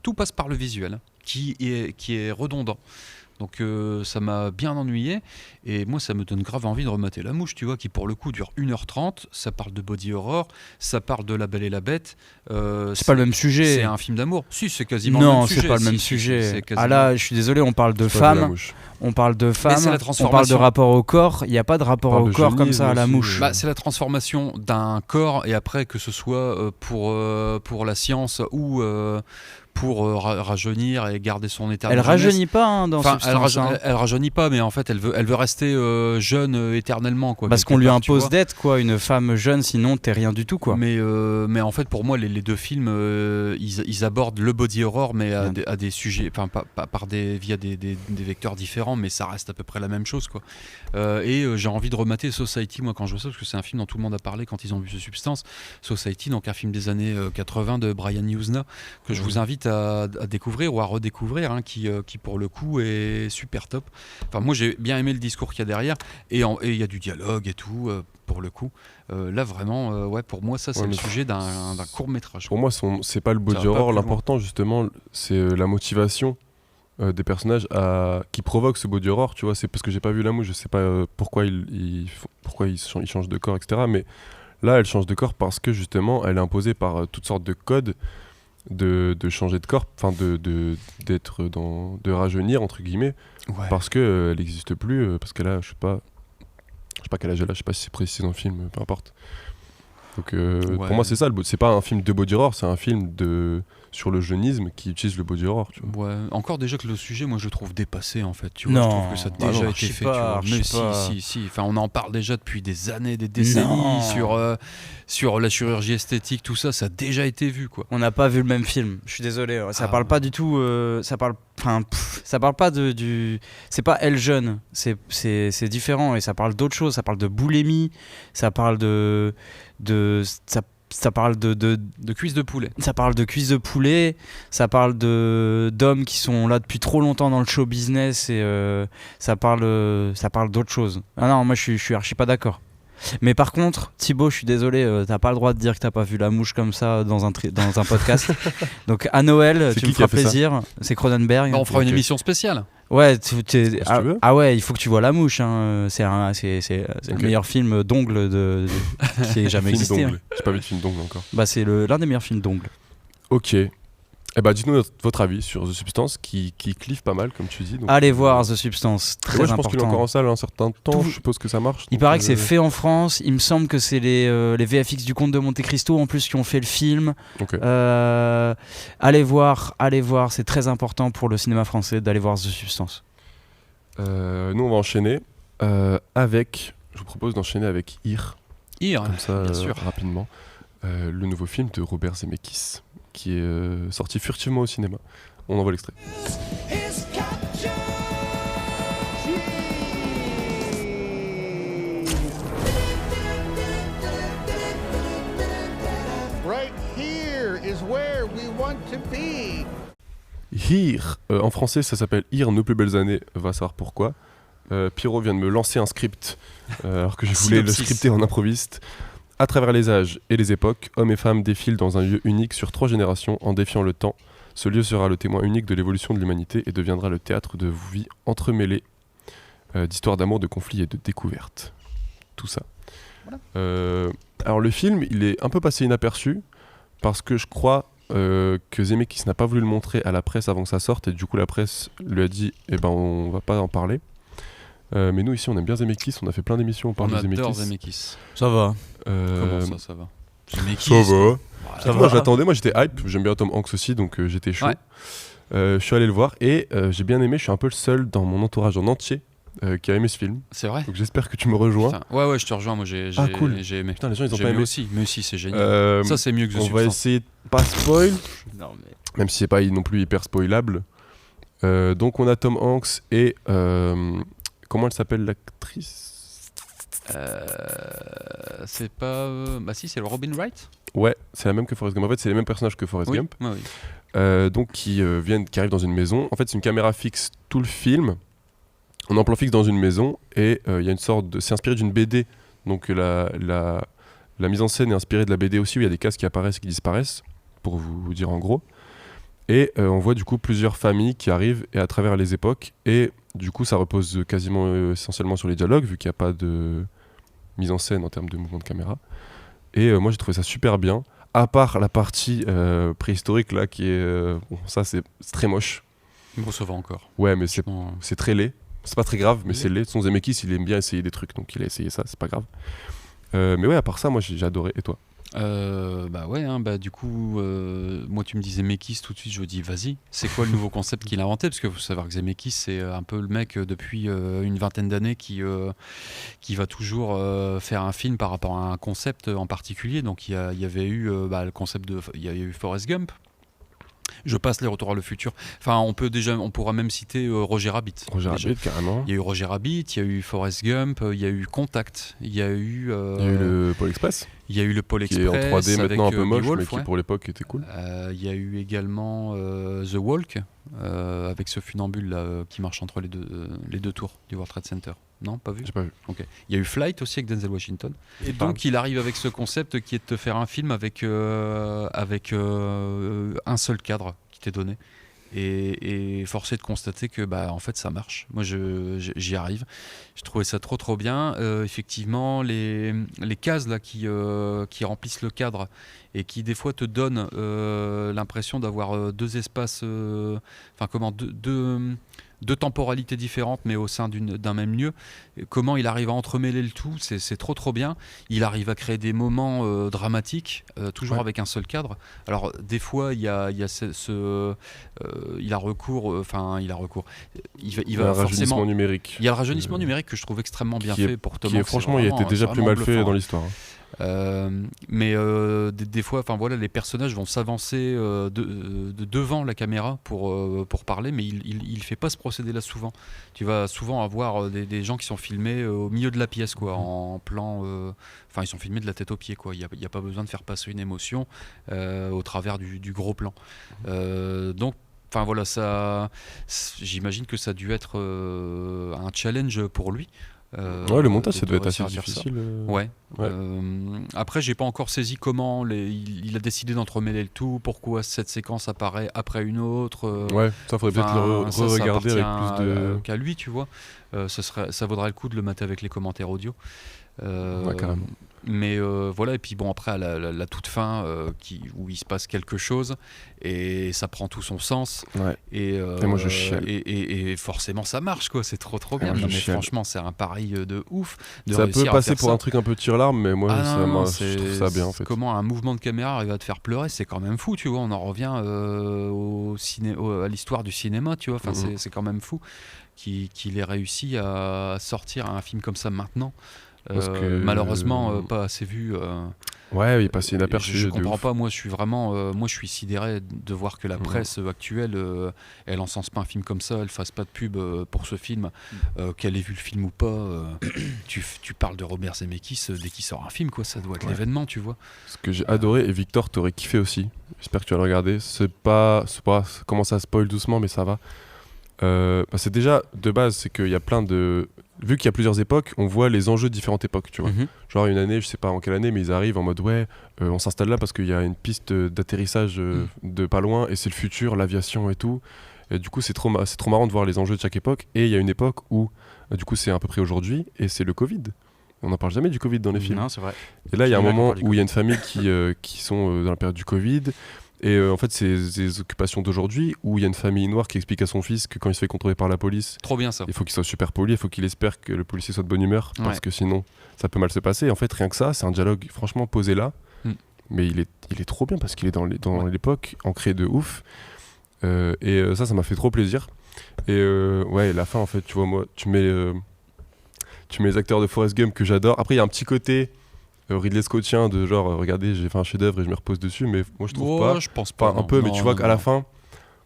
Tout passe par le visuel, qui est redondant. Donc ça m'a bien ennuyé et moi ça me donne grave envie de remater La Mouche, tu vois, qui pour le coup dure 1h30, ça parle de body horror, ça parle de La Belle et la Bête. C'est pas le même sujet. C'est un film d'amour. Si, c'est quasiment le même sujet. Non, c'est pas le même sujet. Là, je suis désolé, on parle de femmes. On parle de femmes, on parle de rapport au corps, il n'y a pas de rapport au corps comme ça à La Mouche. C'est la transformation d'un corps et après que ce soit pour la science ou pour rajeunir et garder son état. Elle rajeunit pas dans Substance. Elle rajeunit pas, mais en fait elle veut rester jeune éternellement, quoi. Parce qu'on lui impose d'être quoi, une femme jeune, sinon t'es rien du tout, quoi. Mais en fait pour moi les deux films ils abordent le body horror mais à des sujets, enfin via des vecteurs différents, mais ça reste à peu près la même chose, quoi. Et j'ai envie de remater Society moi quand je vois ça, parce que c'est un film dont tout le monde a parlé quand ils ont vu ce Substance. Society, donc un film des années 80 de Brian Yuzna que je vous invite à découvrir ou à redécouvrir, hein, qui pour le coup est super top. Enfin moi j'ai bien aimé le discours qu'il y a derrière et il y a du dialogue et tout pour le coup. Là vraiment pour moi ça c'est le sujet d'un court métrage. Pour moi c'est pas le body horror, l'important justement c'est la motivation des personnages qui provoquent ce body horror, tu vois. C'est parce que j'ai pas vu La Mouche, je sais pas pourquoi ils changent de corps, etc. Mais là elle change de corps parce que justement elle est imposée par toutes sortes de codes de changer de corps, enfin de rajeunir entre guillemets, parce que elle n'existe plus, parce qu'elle a je sais pas quel âge elle a, je sais pas si c'est précis dans le film, peu importe. Donc pour moi c'est ça, c'est pas un film de body horror, c'est un film sur le jeunisme qui utilise le body horror, tu vois. Encore déjà que le sujet, moi je le trouve dépassé en fait, tu vois. Je trouve que ça a déjà été fait, tu vois. Mais si, enfin on en parle déjà depuis des années, des décennies sur la chirurgie esthétique, tout ça, ça a déjà été vu, quoi. On n'a pas vu le même film, je suis désolé, ça parle pas du tout, ça parle pas du c'est pas Elle jeune, c'est différent et ça parle d'autre chose, ça parle de boulimie, ça parle ça parle de cuisses de poulet. Ça parle de cuisses de poulet, ça parle d'hommes qui sont là depuis trop longtemps dans le show business et ça parle d'autre chose. Ah non, moi je suis archi pas d'accord. Mais par contre, Thibaut, je suis désolé, t'as pas le droit de dire que t'as pas vu La Mouche comme ça dans un podcast. Donc à Noël, C'est tu qui me qui a feras fait ça plaisir. C'est Cronenberg. Bah, on fera une Ok. émission spéciale. Ouais, tu veux. ouais, il faut que tu vois La Mouche. Hein. C'est le Ok. meilleur film d'ongle qui ait jamais Film existé. d'ongle. Hein. J'ai pas vu de film d'ongle encore. Bah, c'est l'un des meilleurs films d'ongle. Ok. Eh bah, dites-nous votre avis sur The Substance qui clive pas mal, comme tu dis. Donc, Allez voir The Substance, Et très ouais, je pense qu'il est important. encore en salle un certain temps. Tout- Je suppose que ça marche. Il donc, paraît que c'est fait en France. Il me semble que c'est les VFX du Comte de Monte Cristo en plus qui ont fait le film. Ok. Allez voir, c'est très important pour le cinéma français d'aller voir The Substance. Nous, on va enchaîner avec. Je vous propose d'enchaîner avec Ir, comme ça, bien sûr. rapidement. Le nouveau film de Robert Zemeckis, qui est sorti furtivement au cinéma. On envoie l'extrait. Right here is where we want to be. Here, en français, ça s'appelle Here, Nos plus belles années. Va savoir pourquoi. Pierrot vient de me lancer un script, alors que je voulais le Synopsis. scripter en improviste. À travers les âges et les époques, hommes et femmes défilent dans un lieu unique sur 3 générations en défiant le temps. Ce lieu sera le témoin unique de l'évolution de l'humanité et deviendra le théâtre de vies entremêlées, d'histoires d'amour, de conflits et de découvertes. Tout ça. Alors le film, il est un peu passé inaperçu parce que je crois que Zemeckis n'a pas voulu le montrer à la presse avant que ça sorte et du coup la presse lui a dit eh ben on va pas en parler. Mais nous ici on aime bien Zemeckis, on a fait plein d'émissions, on parle On de adore Zemeckis. Zemeckis. Ça va. Comment ça va Zemeckis. Ça va. Ça Moi va. j'attendais, moi j'étais hype, j'aime bien Tom Hanks aussi donc j'étais chaud. Ouais. Je suis allé le voir et j'ai bien aimé, je suis un peu le seul dans mon entourage en entier qui a aimé ce film. C'est vrai. Donc j'espère que tu me rejoins. Putain. Ouais, je te rejoins. Moi, j'ai cool. j'ai aimé. Putain les gens ils ont J'ai pas aimé aimé. aussi. Mais aussi, c'est génial. Euh, Ça, c'est mieux que The on va Substance. essayer de pas spoil, Non, mais... même si c'est pas non plus hyper spoilable. Donc on a Tom Hanks et comment elle s'appelle l'actrice? C'est pas. Bah, si, c'est le Robin Wright. Ouais, c'est la même que Forrest Gump. En fait, c'est les mêmes personnages que Forrest Oui. Gump. Ouais, oui. Donc qui arrivent dans une maison. En fait, c'est une caméra fixe tout le film. On est en plan fixe dans une maison et il y a une sorte de. C'est inspiré d'une BD. Donc la mise en scène est inspirée de la BD aussi où il y a des cases qui apparaissent et qui disparaissent, pour vous dire en gros. Et on voit du coup plusieurs familles qui arrivent et à travers les époques. Et du coup, ça repose quasiment essentiellement sur les dialogues vu qu'il n'y a pas de mise en scène en termes de mouvement de caméra. Et moi, j'ai trouvé ça super bien. À part la partie préhistorique là qui est bon, ça c'est très moche. Bon, ça va encore. Ouais, mais Franchement, c'est très laid. C'est pas très grave, mais c'est laid. Son Zemeckis, il aime bien essayer des trucs, donc il a essayé ça, c'est pas grave. Mais ouais, à part ça, moi j'ai adoré. Et toi? bah ouais, hein, bah du coup, moi tu me disais Zemeckis tout de suite, je me dis vas-y, c'est quoi le nouveau concept qu'il a inventé? Parce que faut savoir que Zemeckis c'est un peu le mec depuis une vingtaine d'années qui va toujours faire un film par rapport à un concept en particulier. Donc il y avait eu le concept il y a eu Forrest Gump. Je passe les Retours à le futur. Enfin, on pourra même citer Roger Rabbit. Roger déjà. Rabbit, carrément. Il y a eu Roger Rabbit, il y a eu Forrest Gump, il y a eu Contact, il y a eu. Il y a eu le Pôle Express, Il y a eu le Pôle qui Express. est en 3D maintenant un avec, peu moche, Beowulf, mais qui ouais. pour l'époque était cool. Il y a eu également The Walk, avec ce funambule là, qui marche entre les deux tours du World Trade Center. Non, pas vu. J'ai pas vu. Ok. Il y a eu Flight aussi avec Denzel Washington. Et parle. donc il arrive avec ce concept qui est de te faire un film avec un seul cadre qui t'est donné. Et forcé de constater que en fait ça marche. Moi j'y arrive. Je trouvais ça trop bien. Effectivement les cases là qui remplissent le cadre et qui des fois te donnent l'impression d'avoir deux espaces, deux temporalités différentes mais au sein d'un même lieu. Comment il arrive à entremêler le tout, c'est trop bien. Il arrive à créer des moments dramatiques, toujours Ouais. avec un seul cadre. Alors des fois il y a il a recours. Il Il y a va un rajeunissement forcément. numérique. Il y a le rajeunissement numérique que je trouve extrêmement bien qui est- fait pour Tom Qui est, Hanks. franchement, il a été Vraiment, déjà c'est plus vraiment mal fait bluffant, dans hein. l'histoire. Mais des fois, les personnages vont s'avancer devant la caméra pour parler, mais il fait pas ce procédé-là souvent. Tu vas souvent avoir des gens qui sont filmés au milieu de la pièce, quoi, en plan. Ils sont filmés de la tête aux pieds, quoi. Il y a pas besoin de faire passer une émotion au travers du gros plan. Donc. Ça, j'imagine que ça a dû être un challenge pour lui. Ouais, le montage, ça doit être assez réussir à dire ça. difficile. Ouais. Ouais. Après, j'ai pas encore saisi comment il a décidé d'entremêler le tout, pourquoi cette séquence apparaît après une autre. Ouais, ça faudrait peut-être le ça re-regarder avec appartient plus de. qu'à lui, tu vois. Ça vaudrait le coup de le mater avec les commentaires audio. Ouais, carrément. Mais voilà, et puis bon, après, à la toute fin, où il se passe quelque chose, et ça prend tout son sens. Ouais. Et moi, je chiale. Et forcément, ça marche, quoi. C'est trop bien. moi, je Non, mais chiale. franchement, c'est un pari de ouf. De Ça peut réussir à passer faire pour ça. un truc un peu tire-larme, mais moi, Ah non, je trouve ça bien en fait. Comment un mouvement de caméra arrive à te faire pleurer, c'est quand même fou, tu vois. On en revient à l'histoire du cinéma, tu vois. Enfin, c'est quand même fou qu'il ait réussi à sortir un film comme ça maintenant. Parce que Malheureusement, pas assez vu. Ouais, il est passé inaperçu. Je de comprends ouf. pas. Moi, je suis vraiment, moi, je suis sidéré de voir que la presse actuelle, elle encense pas un film comme ça, elle fasse pas de pub pour ce film, qu'elle ait vu le film ou pas. Tu parles de Robert Zemeckis dès qu'il sort un film, quoi. Ça doit être l'événement, tu vois. Ce que j'ai adoré, et Victor, t'aurais kiffé aussi. J'espère que tu vas le regarder. C'est pas comment ça spoil doucement, mais ça va. C'est déjà de base, c'est qu'il y a plein de. Vu qu'il y a plusieurs époques, on voit les enjeux de différentes époques, tu vois. Genre une année, je sais pas en quelle année, mais ils arrivent en mode on s'installe là parce qu'il y a une piste d'atterrissage de pas loin et c'est le futur, l'aviation et tout. Et du coup, c'est trop marrant de voir les enjeux de chaque époque. Et il y a une époque où, du coup, c'est à peu près aujourd'hui et c'est le Covid. On n'en parle jamais du Covid dans les films. Non, c'est vrai. Et là, il y a un Jamais moment on parle du où il y a une famille qui sont dans la période du Covid. Et en fait, c'est des occupations d'aujourd'hui où il y a une famille noire qui explique à son fils que quand il se fait contrôler par la police, Trop bien ça. il faut qu'il soit super poli, il faut qu'il espère que le policier soit de bonne humeur, parce Ouais. que sinon, ça peut mal se passer. Et en fait, rien que ça, c'est un dialogue franchement posé là. Mais il est trop bien parce qu'il est dans l'époque, ancré de ouf. Ça m'a fait trop plaisir. Et la fin, en fait, tu vois, moi, tu mets les acteurs de Forrest Gump que j'adore. Après, il y a un petit côté Ridley Scottien de genre, regardez, j'ai fait un chef-d'œuvre et je me repose dessus, mais moi je trouve pas. Je pense pas. Enfin, un peu, mais Non, tu vois non, qu'à la non. fin,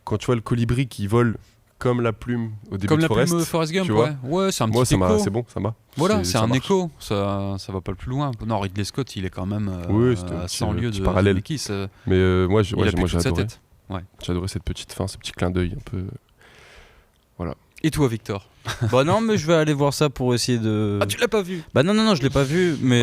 quand tu vois le colibri qui vole comme la plume au début Comme de la Forrest, plume Forrest Gump, tu vois. ouais, c'est un Moi, petit écho. c'est bon, ça m'a. Voilà, c'est ça un marche. écho, ça va pas le plus loin. Non, Ridley Scott, il est quand même Oui, c'était un à petit- 100 lieues petit de parallèle. Zemeckis. Mais moi, Il a plus j'ai toute sa adoré. tête. Ouais. J'ai adoré cette petite fin, ce petit clin d'œil un peu. Voilà. Et toi, Victor? Bah non, mais je vais aller voir ça pour essayer de. Ah, tu l'as pas vu? Bah non, je l'ai pas vu, mais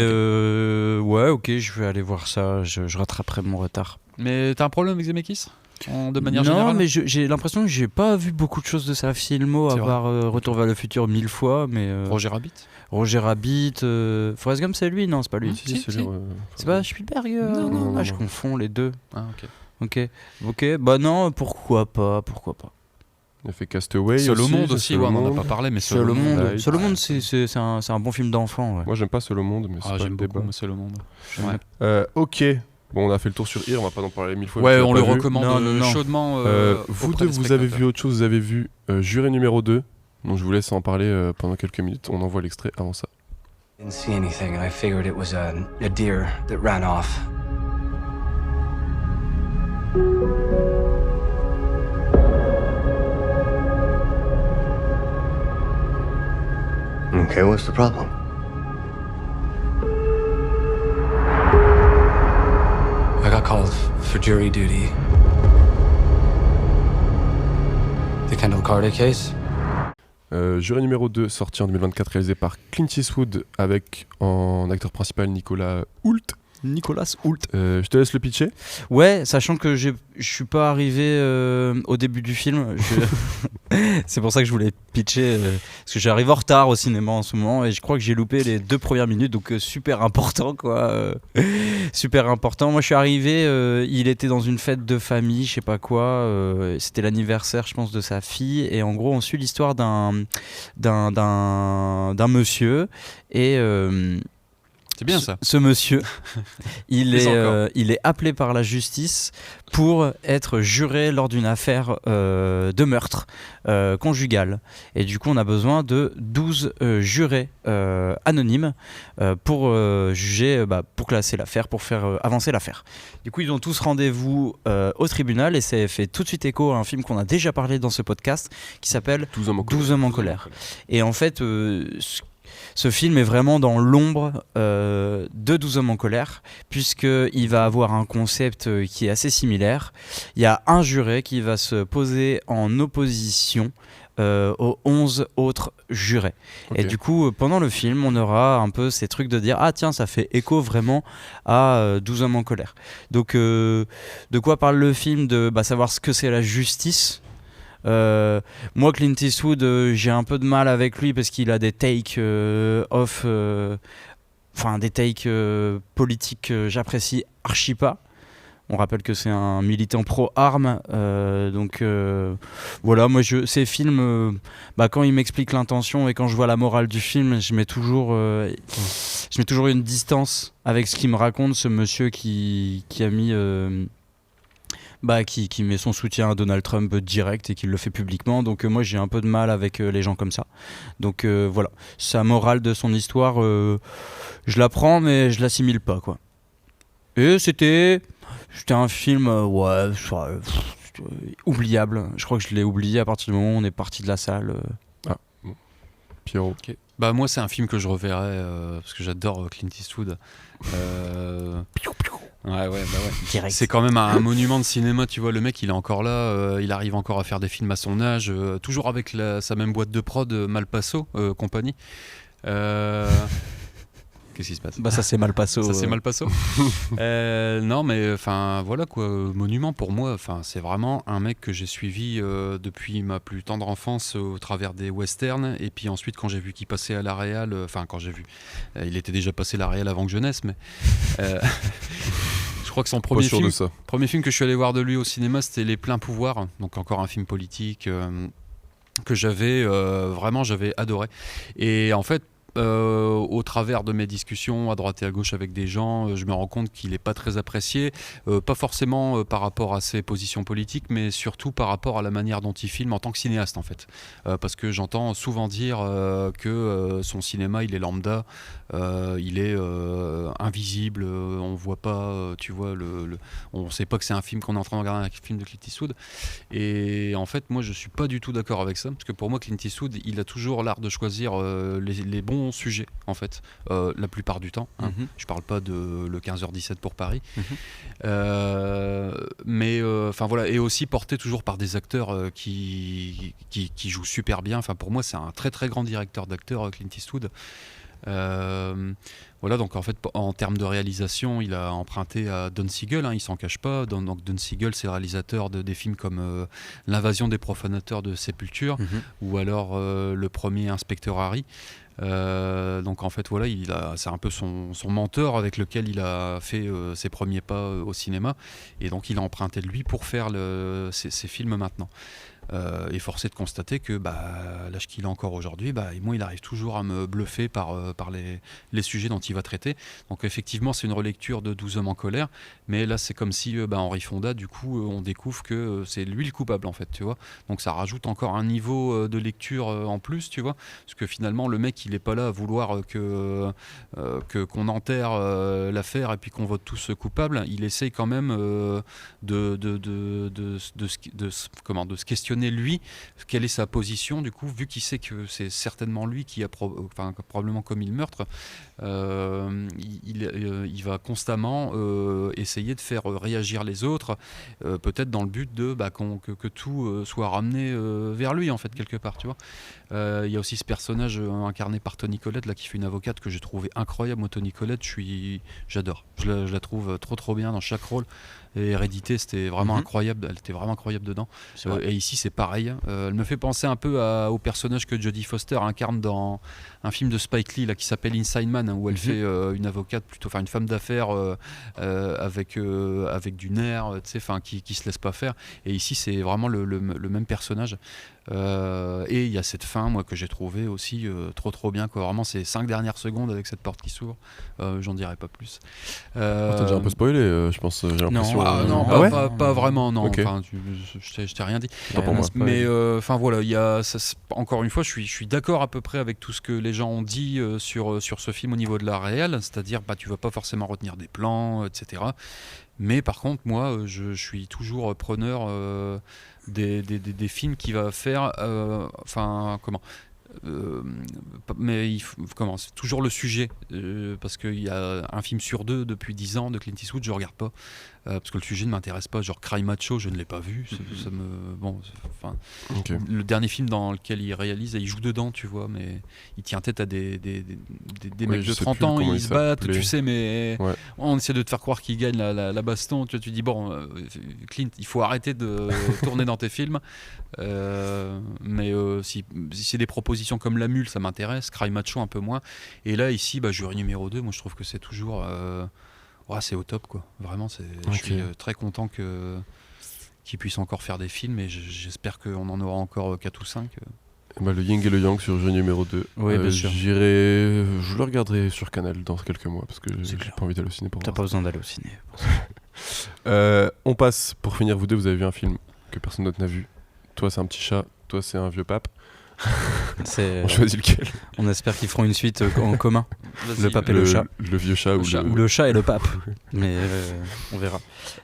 ouais, ok, je vais aller voir ça, je rattraperai mon retard. Mais t'as un problème avec Zemeckis de manière non, générale? mais j'ai l'impression que j'ai pas vu beaucoup de choses de sa filmo, à C'est part Retour vers le futur 1000 fois, mais... Roger Rabbit? Roger Rabbit, Forrest Gump, c'est lui? Non, c'est pas lui. Si, c'est lui, C'est pas Spielberg? Non, je confonds les deux. Ah, ok. Ok, bah non, pourquoi pas. Il a fait Castaway. Seul au aussi, monde aussi, Seul ouais, au on en a monde. pas parlé, mais Seul au monde. Light. Seul au monde, c'est un bon film d'enfant. Ouais. Moi, j'aime pas Seul au monde, mais c'est Ah, pas j'aime le beaucoup, débat. moi, Seul au monde. Ouais. Ok. Bon, on a fait le tour sur Ir, on va pas en parler 1000 fois. Ouais, tu l'as on pas le vu. recommande Non. chaudement. Vous auprès deux, des vous avez spectateurs. vu autre chose, vous avez vu Juré numéro 2. Donc je vous laisse en parler pendant quelques minutes. On envoie l'extrait avant ça. Didn't see anything, and I figured it was a deer that ran off. Okay, what's the problem? I got called for jury duty. The Kendall Carter case? Juré numéro 2, sorti en 2024, réalisé par Clint Eastwood avec en acteur principal Nicolas Hoult. Nicolas Hoult. Je te laisse le pitcher. Ouais, sachant que je suis pas arrivé au début du film. C'est pour ça que je voulais pitcher, parce que j'arrive en retard au cinéma en ce moment et je crois que j'ai loupé les 2 premières minutes, donc super important quoi. Super important. Moi je suis arrivé, il était dans une fête de famille, je sais pas quoi, c'était l'anniversaire je pense de sa fille et en gros on suit l'histoire d'un monsieur et... C'est bien ça. Ce monsieur, il Mais encore. est appelé par la justice pour être juré lors d'une affaire de meurtre conjugal. Et du coup, on a besoin de 12 jurés anonymes pour juger, pour classer l'affaire, pour faire avancer l'affaire. Du coup, ils ont tous rendez-vous au tribunal et ça fait tout de suite écho à un film qu'on a déjà parlé dans ce podcast qui s'appelle 12 hommes en 12 hommes en colère. Et en fait, ce film est vraiment dans l'ombre de 12 hommes en colère, puisqu'il va avoir un concept qui est assez similaire. Il y a un juré qui va se poser en opposition aux 11 autres jurés. Ok. Et du coup, pendant le film, on aura un peu ces trucs de dire « Ah tiens, ça fait écho vraiment à 12 hommes en colère ». Donc, de quoi parle le film ? De savoir ce que c'est la justice. Moi, Clint Eastwood, j'ai un peu de mal avec lui parce qu'il a des takes off, des takes politiques que j'apprécie archi pas. On rappelle que c'est un militant pro-armes, donc voilà, moi ces films, quand il m'explique l'intention et quand je vois la morale du film, je mets toujours une distance avec ce qu'il me raconte, ce monsieur qui a mis... qui met son soutien à Donald Trump direct et qui le fait publiquement. Donc moi j'ai un peu de mal avec les gens comme ça. Donc voilà, sa morale de son histoire, je la prends mais je l'assimile pas, quoi. Et c'était un film oubliable. Je crois que je l'ai oublié à partir du moment où on est parti de la salle. Pierrot. Ok. Bah moi c'est un film que je reverrai parce que j'adore Clint Eastwood. Ouais. Direct. C'est quand même un monument de cinéma, tu vois, le mec il est encore là, il arrive encore à faire des films à son âge, toujours avec sa même boîte de prod, Malpasso compagnie. Qu'est-ce qui se passe ? Ça c'est Malpasso. Ça c'est Malpasso. Non mais enfin voilà quoi, monument pour moi. Enfin c'est vraiment un mec que j'ai suivi depuis ma plus tendre enfance au travers des westerns et puis ensuite quand j'ai vu qu'il passait à la Réal, quand j'ai vu, il était déjà passé à la Réal avant que je naisse, mais je crois que son premier film que je suis allé voir de lui au cinéma c'était Les Pleins Pouvoirs, donc encore un film politique que j'avais adoré. Et en fait au travers de mes discussions à droite et à gauche avec des gens, je me rends compte qu'il n'est pas très apprécié, pas forcément par rapport à ses positions politiques, mais surtout par rapport à la manière dont il filme en tant que cinéaste en fait. Parce que j'entends souvent dire que son cinéma il est lambda, il est invisible, on voit pas, tu vois, on sait pas que c'est un film qu'on est en train de regarder, un film de Clint Eastwood. Et en fait moi je suis pas du tout d'accord avec ça, parce que pour moi Clint Eastwood il a toujours l'art de choisir les bons sujets en fait, la plupart du temps, hein. Je parle pas de le 15h17 pour Paris, mais enfin voilà, et aussi porté toujours par des acteurs qui jouent super bien. Enfin pour moi c'est un très très grand directeur d'acteurs, Clint Eastwood. Voilà, donc en fait en termes de réalisation il a emprunté à Don Siegel, hein, il s'en cache pas. Donc Don Siegel c'est le réalisateur des films comme L'invasion des profanateurs de Sépulture, ou alors le premier Inspecteur Harry. Donc en fait voilà, c'est un peu son mentor avec lequel il a fait ses premiers pas au cinéma, et donc il a emprunté de lui pour faire ses films maintenant. Et force est de constater que l'âge qu'il a encore aujourd'hui, moi il arrive toujours à me bluffer par les sujets dont il va traiter. Donc effectivement c'est une relecture de 12 hommes en colère, mais là c'est comme si Henri Fonda, du coup on découvre que c'est lui le coupable en fait, tu vois. Donc ça rajoute encore un niveau de lecture en plus, tu vois, parce que finalement le mec il est pas là à vouloir qu'on enterre l'affaire et puis qu'on vote tous coupables. Il essaye quand même de se questionner lui, quelle est sa position du coup, vu qu'il sait que c'est certainement lui qui a probablement commis le meurtre. Il va constamment essayer de faire réagir les autres, peut-être dans le but de que tout soit ramené vers lui en fait, quelque part, tu vois. Il y a aussi ce personnage incarné par Toni Collette là, qui fait une avocate que j'ai trouvé incroyable. Moi Toni Collette j'adore, je la trouve trop bien dans chaque rôle. Et Hérédité c'était vraiment incroyable, elle était vraiment incroyable dedans. Et ici c'est pareil, elle me fait penser un peu au personnage que Jodie Foster incarne dans un film de Spike Lee là, qui s'appelle Inside Man, où elle fait une avocate, plutôt une femme d'affaires avec du nerf, qui se laisse pas faire. Et ici c'est vraiment le même personnage. Et il y a cette fin moi que j'ai trouvé aussi trop bien, quoi. Vraiment ces 5 dernières secondes avec cette porte qui s'ouvre, j'en dirais pas plus. T'as déjà un peu spoilé, je pense, j'ai l'impression. Non, pas vraiment, non. Okay. Je t'ai rien dit. Pour moi. Mais voilà, il y a encore une fois, je suis d'accord à peu près avec tout ce que les gens ont dit sur ce film au niveau de la réelle, c'est-à-dire tu vas pas forcément retenir des plans, etc. Mais par contre, moi, je suis toujours preneur des films qui va faire, Mais c'est toujours le sujet, parce qu'il y a un film sur 2 depuis 10 ans de Clint Eastwood, je regarde pas, parce que le sujet ne m'intéresse pas. Genre Cry Macho, je ne l'ai pas vu. Le dernier film dans lequel il réalise, il joue dedans, tu vois, mais il tient tête à des mecs de 30 ans, ils se battent, tu sais, mais on essaie de te faire croire qu'il gagne la baston. Tu dis bon, Clint, il faut arrêter de tourner dans tes films. Mais si c'est des propositions comme La Mule, ça m'intéresse. Cry Macho un peu moins. Et là ici, Jury numéro 2, moi je trouve que c'est toujours c'est au top, quoi. Vraiment, je suis très content qu'ils puissent encore faire des films, et j'espère qu'on en aura encore 4 ou 5. Le Yin et le Yang sur Jury numéro 2. Oui, bien sûr. Je le regarderai sur Canal dans quelques mois, parce que j'ai pas envie d'aller au ciné pour T'as pas besoin d'aller au ciné. On passe, pour finir, vous deux, vous avez vu un film que personne d'autre n'a vu. Toi c'est un petit chat, toi c'est un vieux pape. On choisit lequel? On espère qu'ils feront une suite en commun. Le pape et le chat. Le vieux chat ou le chat et le pape. Mais on verra.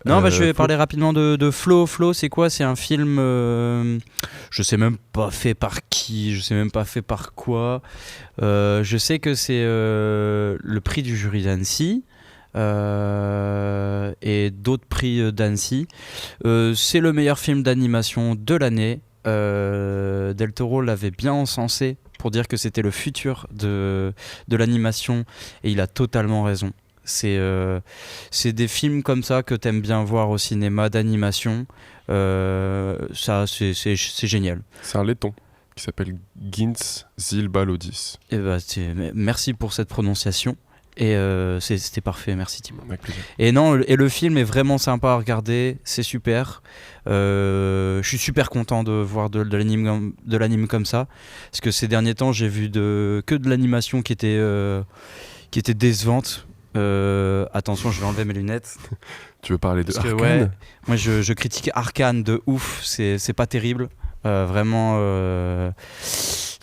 Non, je vais parler rapidement de Flow. Flow, c'est quoi? C'est un film, je sais même pas fait par qui, je sais même pas fait par quoi. Je sais que c'est le prix du jury d'Annecy. Et d'autres prix d'Annecy. C'est le meilleur film d'animation de l'année. Del Toro l'avait bien encensé pour dire que c'était le futur de l'animation, et il a totalement raison. C'est des films comme ça que t'aimes bien voir au cinéma, d'animation. Ça, c'est génial. C'est un laiton qui s'appelle Gintz Zilbalodis. Merci pour cette prononciation. Et c'était parfait, merci Thibaut. Avec plaisir. Et le film est vraiment sympa à regarder, c'est super. Je suis super content de voir de l'anime comme ça, parce que ces derniers temps j'ai vu que de l'animation qui était décevante. Attention, je vais enlever mes lunettes. Tu veux parler de Arcane? Ouais, moi je critique Arcane de ouf, c'est pas terrible. Vraiment,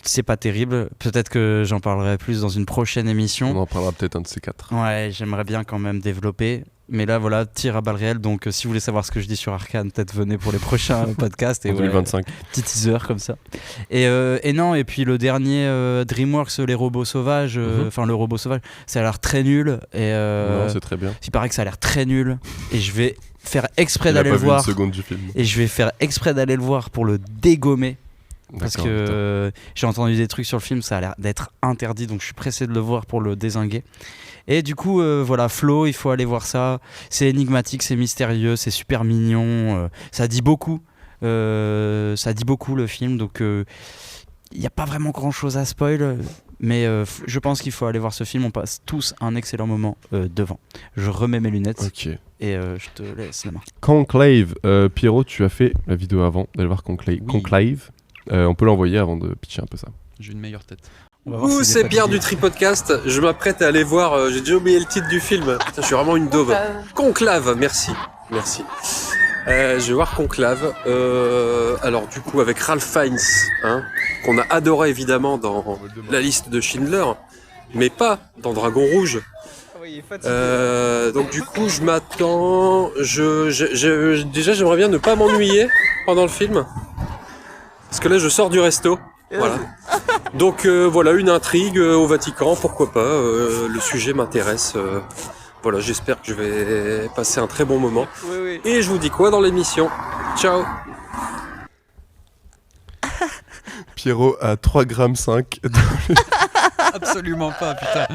c'est pas terrible. Peut-être que j'en parlerai plus dans une prochaine émission. On en parlera peut-être un de ces 4. Ouais, j'aimerais bien quand même développer. Mais là, voilà, tir à balles réelles. Donc, si vous voulez savoir ce que je dis sur Arcane, peut-être venez pour les prochains podcasts. En 2025. Petit teaser comme ça. Et puis le dernier DreamWorks, les robots sauvages, le robot sauvage, ça a l'air très nul. Non, c'est très bien. Il paraît que ça a l'air très nul. Et je vais faire exprès d'aller le voir. Une seconde du film. Et je vais faire exprès d'aller le voir pour le dégommer. Parce que j'ai entendu des trucs sur le film, ça a l'air d'être interdit, donc je suis pressé de le voir pour le dézinguer. Et du coup, Flow, il faut aller voir ça. C'est énigmatique, c'est mystérieux, c'est super mignon. Ça dit beaucoup. Le film, donc il n'y a pas vraiment grand chose à spoil. Mais je pense qu'il faut aller voir ce film. On passe tous un excellent moment devant. Je remets mes lunettes. Ok. Et je te laisse la main. Conclave. Pierrot, tu as fait la vidéo avant d'aller voir Conclave. Oui. Conclave. On peut l'envoyer avant de pitcher un peu ça. J'ai une meilleure tête. C'est Pierre du Tripodcast. Je m'apprête à aller voir. J'ai déjà oublié le titre du film. Putain, je suis vraiment une daube. Conclave. Merci. Je vais voir Conclave. Alors du coup avec Ralph Fiennes, qu'on a adoré évidemment dans La Liste de Schindler, mais pas dans Dragon Rouge. Donc du coup je m'attends. Déjà j'aimerais bien ne pas m'ennuyer pendant le film. Parce que là, je sors du resto. Voilà. Donc voilà, une intrigue au Vatican, pourquoi pas. Le sujet m'intéresse. Voilà, j'espère que je vais passer un très bon moment. Oui. Et je vous dis quoi dans l'émission? Ciao. Pierrot à 3,5 g. Absolument pas, putain.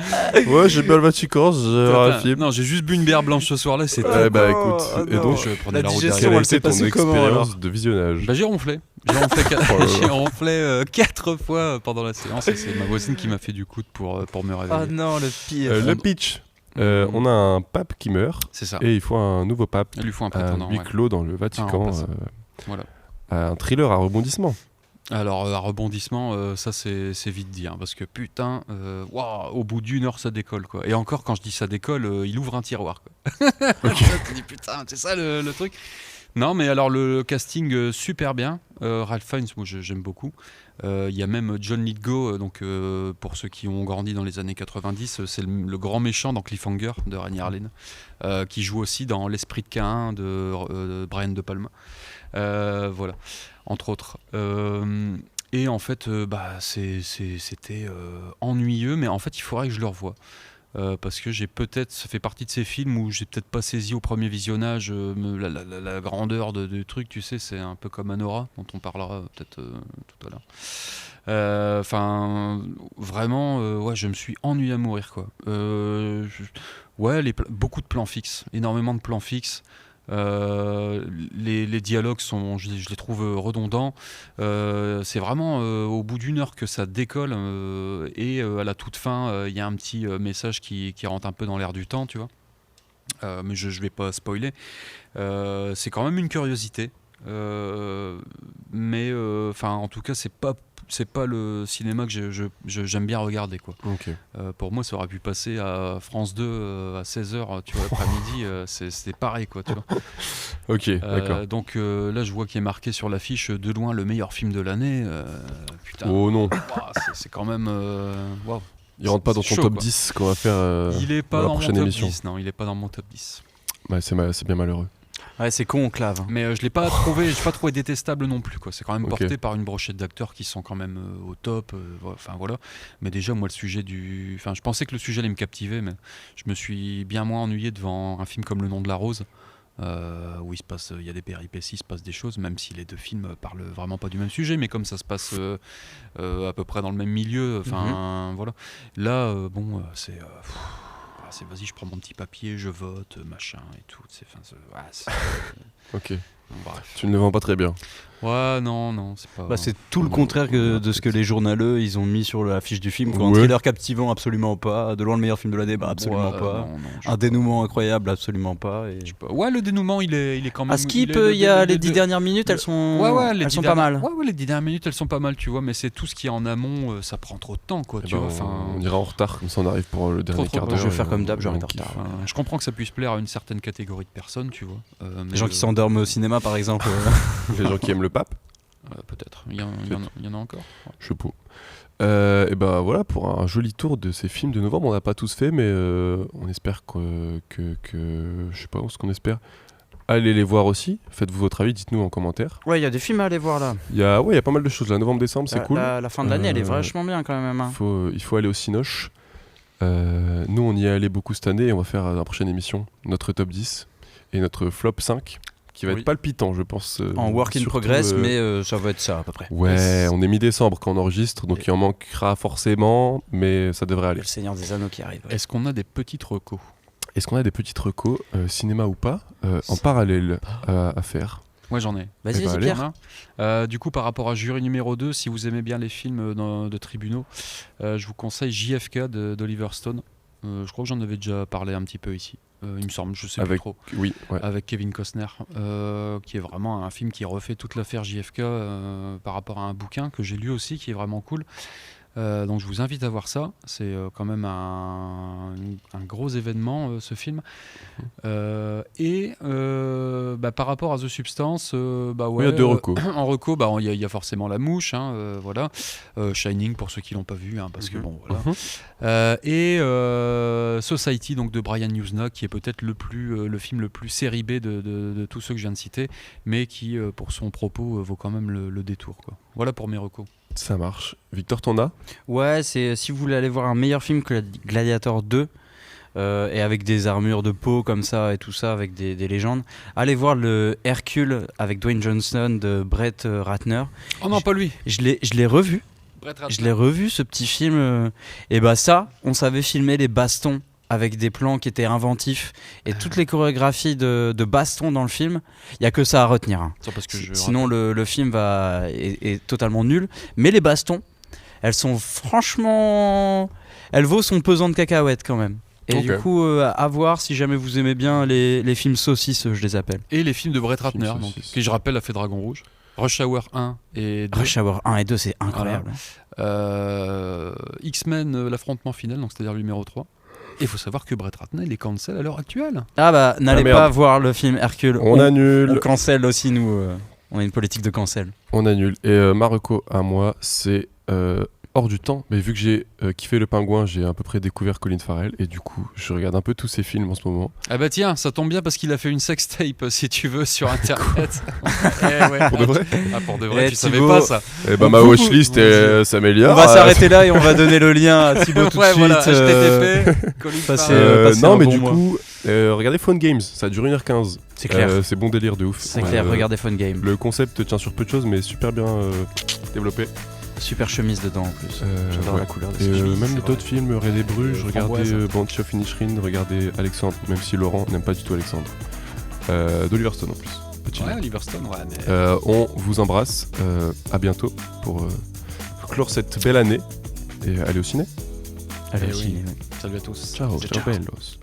Ouais, j'ai bien le Vatican, j'ai film. Non, j'ai juste bu une bière blanche ce soir-là, c'est tout. Écoute, et donc je prenais la route quelle a été ton expérience de visionnage? J'ai ronflé. J'ai ronflé 4 fois pendant la séance, et c'est ma voisine qui m'a fait du coude pour me réveiller. Oh non, le pire. Le pitch. On a un pape qui meurt. C'est ça. Et il faut un nouveau pape. Il lui faut un prétendant. Huis clos dans le Vatican. Voilà. Un thriller à rebondissement. Alors, à rebondissement, ça c'est vite dit, parce que putain, au bout d'1 heure ça décolle, quoi. Et encore, quand je dis ça décolle, il ouvre un tiroir, quoi. Okay. Tu dis putain, c'est ça le truc. Non, mais alors le casting super bien. Ralph Fiennes, moi j'aime beaucoup. Il y a même John Lithgow, donc pour ceux qui ont grandi dans les années 90, c'est le grand méchant dans Cliffhanger de Rennie Harlin, qui joue aussi dans L'Esprit de Caïn de Brian De Palma. Voilà, entre autres. Et en fait, c'était ennuyeux, mais en fait, il faudrait que je le revoie. Parce que ça fait partie de ces films où j'ai peut-être pas saisi au premier visionnage la grandeur de truc, tu sais, c'est un peu comme Anora, dont on parlera peut-être tout à l'heure. Enfin, vraiment, ouais, je me suis ennuyé à mourir, quoi. Beaucoup de plans fixes, énormément de plans fixes. Les dialogues je les trouve redondants. C'est vraiment au bout d'une heure que ça décolle et à la toute fin il y a un petit message qui rentre un peu dans l'air du temps, tu vois. Mais je vais pas spoiler. C'est quand même une curiosité, mais enfin en tout cas c'est pas le cinéma que j'aime bien regarder, quoi. Ok. Pour moi, ça aurait pu passer à France 2 à 16h, tu vois, l'après-midi, c'était pareil, quoi, tu vois. Ok, d'accord. Donc là, je vois qu'il est marqué sur l'affiche de loin le meilleur film de l'année. Putain. Oh non. Ouah, c'est quand même. Waouh. Il rentre pas dans ton chaud, top quoi. 10 qu'on va faire Il est pas dans la dans mon prochaine top émission. 10, non, il est pas dans mon top 10. Ouais, c'est bien malheureux. Ouais, c'est conclave. Mais je l'ai pas trouvé détestable non plus, quoi. C'est quand même Ok. porté par une brochette d'acteurs qui sont quand même au top. Enfin voilà. Mais déjà, moi, le sujet enfin, je pensais que le sujet allait me captiver, mais je me suis bien moins ennuyé devant un film comme Le Nom de la Rose, où il y a des péripéties, il se passe des choses, même si les deux films parlent vraiment pas du même sujet, mais comme ça se passe à peu près dans le même milieu. Enfin voilà. Là, c'est vas-y, je prends mon petit papier, je vote, machin et tout. Ok. Bref. Tu ne le vends pas très bien. Ouais, non, c'est pas. C'est tout le contraire de ce que les journaleux ils ont mis sur l'affiche du film. Un Ouais. thriller captivant, absolument pas. De loin le meilleur film de l'année, absolument Ouais, pas. non, Un dénouement incroyable, absolument pas. Et... je sais pas. Ouais, le dénouement, il est quand même. À Skip, il y a les 10 dernières minutes, elles sont, elles sont pas mal. Ouais, les 10 dernières minutes, elles sont pas mal, tu vois. Mais c'est tout ce qui est en amont, ça prend trop de temps, quoi. Eh Tu ben, vois. Enfin, on ira en retard, comme ça on arrive pour le dernier trop, quart d'heure. je vais faire comme d'hab, et j'arrive on en kiffe. retard. je comprends que ça puisse plaire à une certaine catégorie de personnes, tu vois. Les gens qui s'endorment au cinéma, par exemple. Les gens qui aiment le pape, peut-être. Il y en a encore. Ouais. je sais pas. Et ben voilà, pour un joli tour de ces films de novembre, on n'a pas tous fait, mais on espère que je sais pas ce qu'on espère. Allez les voir aussi, faites-vous votre avis, dites-nous en commentaire. Ouais, il y a des films à aller voir là. Il y a pas mal de choses là, novembre-décembre, c'est cool. La fin de l'année, elle est vachement bien quand même. Hein. Il faut aller au Cinoche. Nous, on y est allé beaucoup cette année et on va faire dans la prochaine émission notre top 10 et notre flop 5 qui va Oui. être palpitant, je pense. En work in surtout, progress, mais ça va être ça à peu près. Ouais, on est mi-décembre quand on enregistre, donc il en manquera forcément, mais ça devrait Il y a aller. le Seigneur des Anneaux qui arrive. Est-ce qu'on a des petites recos? Est-ce qu'on a des petites recos, cinéma ou pas, en parallèle à faire? Moi, j'en ai. Vas-y, Eh ben, vas-y, allez. Pierre. Du coup, par rapport à jury numéro 2, si vous aimez bien les films de tribunaux, je vous conseille JFK d'Oliver Stone. Je crois que j'en avais déjà parlé un petit peu ici. Il me semble, je sais plus Avec trop. Oui, ouais. Avec Kevin Costner, qui est vraiment un film qui refait toute l'affaire JFK par rapport à un bouquin que j'ai lu aussi, qui est vraiment cool. Donc je vous invite à voir ça. C'est quand même un gros événement, ce film. Et par rapport à The Substance, Il y a deux recos. en reco, il y a forcément La Mouche, voilà. Shining pour ceux qui l'ont pas vu, parce que bon voilà. Et Society, donc de Brian Usna, qui est peut-être le film le plus série B de tous ceux que je viens de citer, mais qui pour son propos vaut quand même le détour, quoi. Voilà pour mes recos. Ça marche. Victor, t'en as? Ouais, c'est si vous voulez aller voir un meilleur film que Gladiator 2, et avec des armures de peau comme ça et tout ça, avec des légendes, allez voir le Hercule avec Dwayne Johnson de Brett Ratner. Oh non, pas lui. Je l'ai revu. Brett Ratner. Je l'ai revu, ce petit film. Et ça, on savait filmer les bastons avec des plans qui étaient inventifs. Et toutes les chorégraphies de bastons dans le film, il n'y a que ça à retenir. Hein. Ça, parce que Sinon, le film est totalement nul. Mais les bastons, elles sont franchement... Elle vaut son pesant de cacahuètes quand même. Et Ok. du coup, à voir si jamais vous aimez bien les films saucisses, je les appelle. Et les films de Brett Ratner, Film donc, saucisse. qui je rappelle a fait Dragon Rouge. Rush Hour 1 et 2. Rush Hour 1 et 2, c'est incroyable. X-Men, l'affrontement final, donc c'est-à-dire le numéro 3. Et il faut savoir que Brett Ratner, il est cancel à l'heure actuelle. N'allez merde. pas voir le film Hercule. On annule. On cancelle aussi, nous. On a une politique de cancel. On annule. Et Marocco à moi, c'est hors du temps, mais vu que j'ai kiffé Le Pingouin, j'ai à peu près découvert Colin Farrell et du coup, je regarde un peu tous ses films en ce moment. Ah bah tiens, ça tombe bien parce qu'il a fait une sextape, si tu veux, sur internet. Pour de vrai? Ah, pour de vrai, tu savais Thibaut, pas ça. Et bah ma watchlist s'améliore. On va s'arrêter là et on va donner le lien à Thibaut tout de Ouais, suite. voilà, HTTP, Colin passer- Farrell. passer non un mais bon du mois. coup, regardez Phone Games, ça dure 1h15. C'est clair. C'est bon délire de ouf. C'est clair, regardez Fun Game. Le concept tient sur peu de choses mais super bien développé. Super chemise dedans en plus. J'adore ouais. la couleur de Et cette chemise. même c'est d'autres films, Ray des Bruges, regardez Framboise. Banshees of Inisherin, regardez Alexandre, même si Laurent n'aime pas du tout Alexandre. D'Oliver Stone en plus. Petit Ouais, nom. Oliver Stone, ouais. Mais... On vous embrasse, à bientôt pour clore cette belle année et aller au ciné. Allez, Eh oui. ciné. Salut à tous. Ciao, Ciao, ciao ciao. bellos.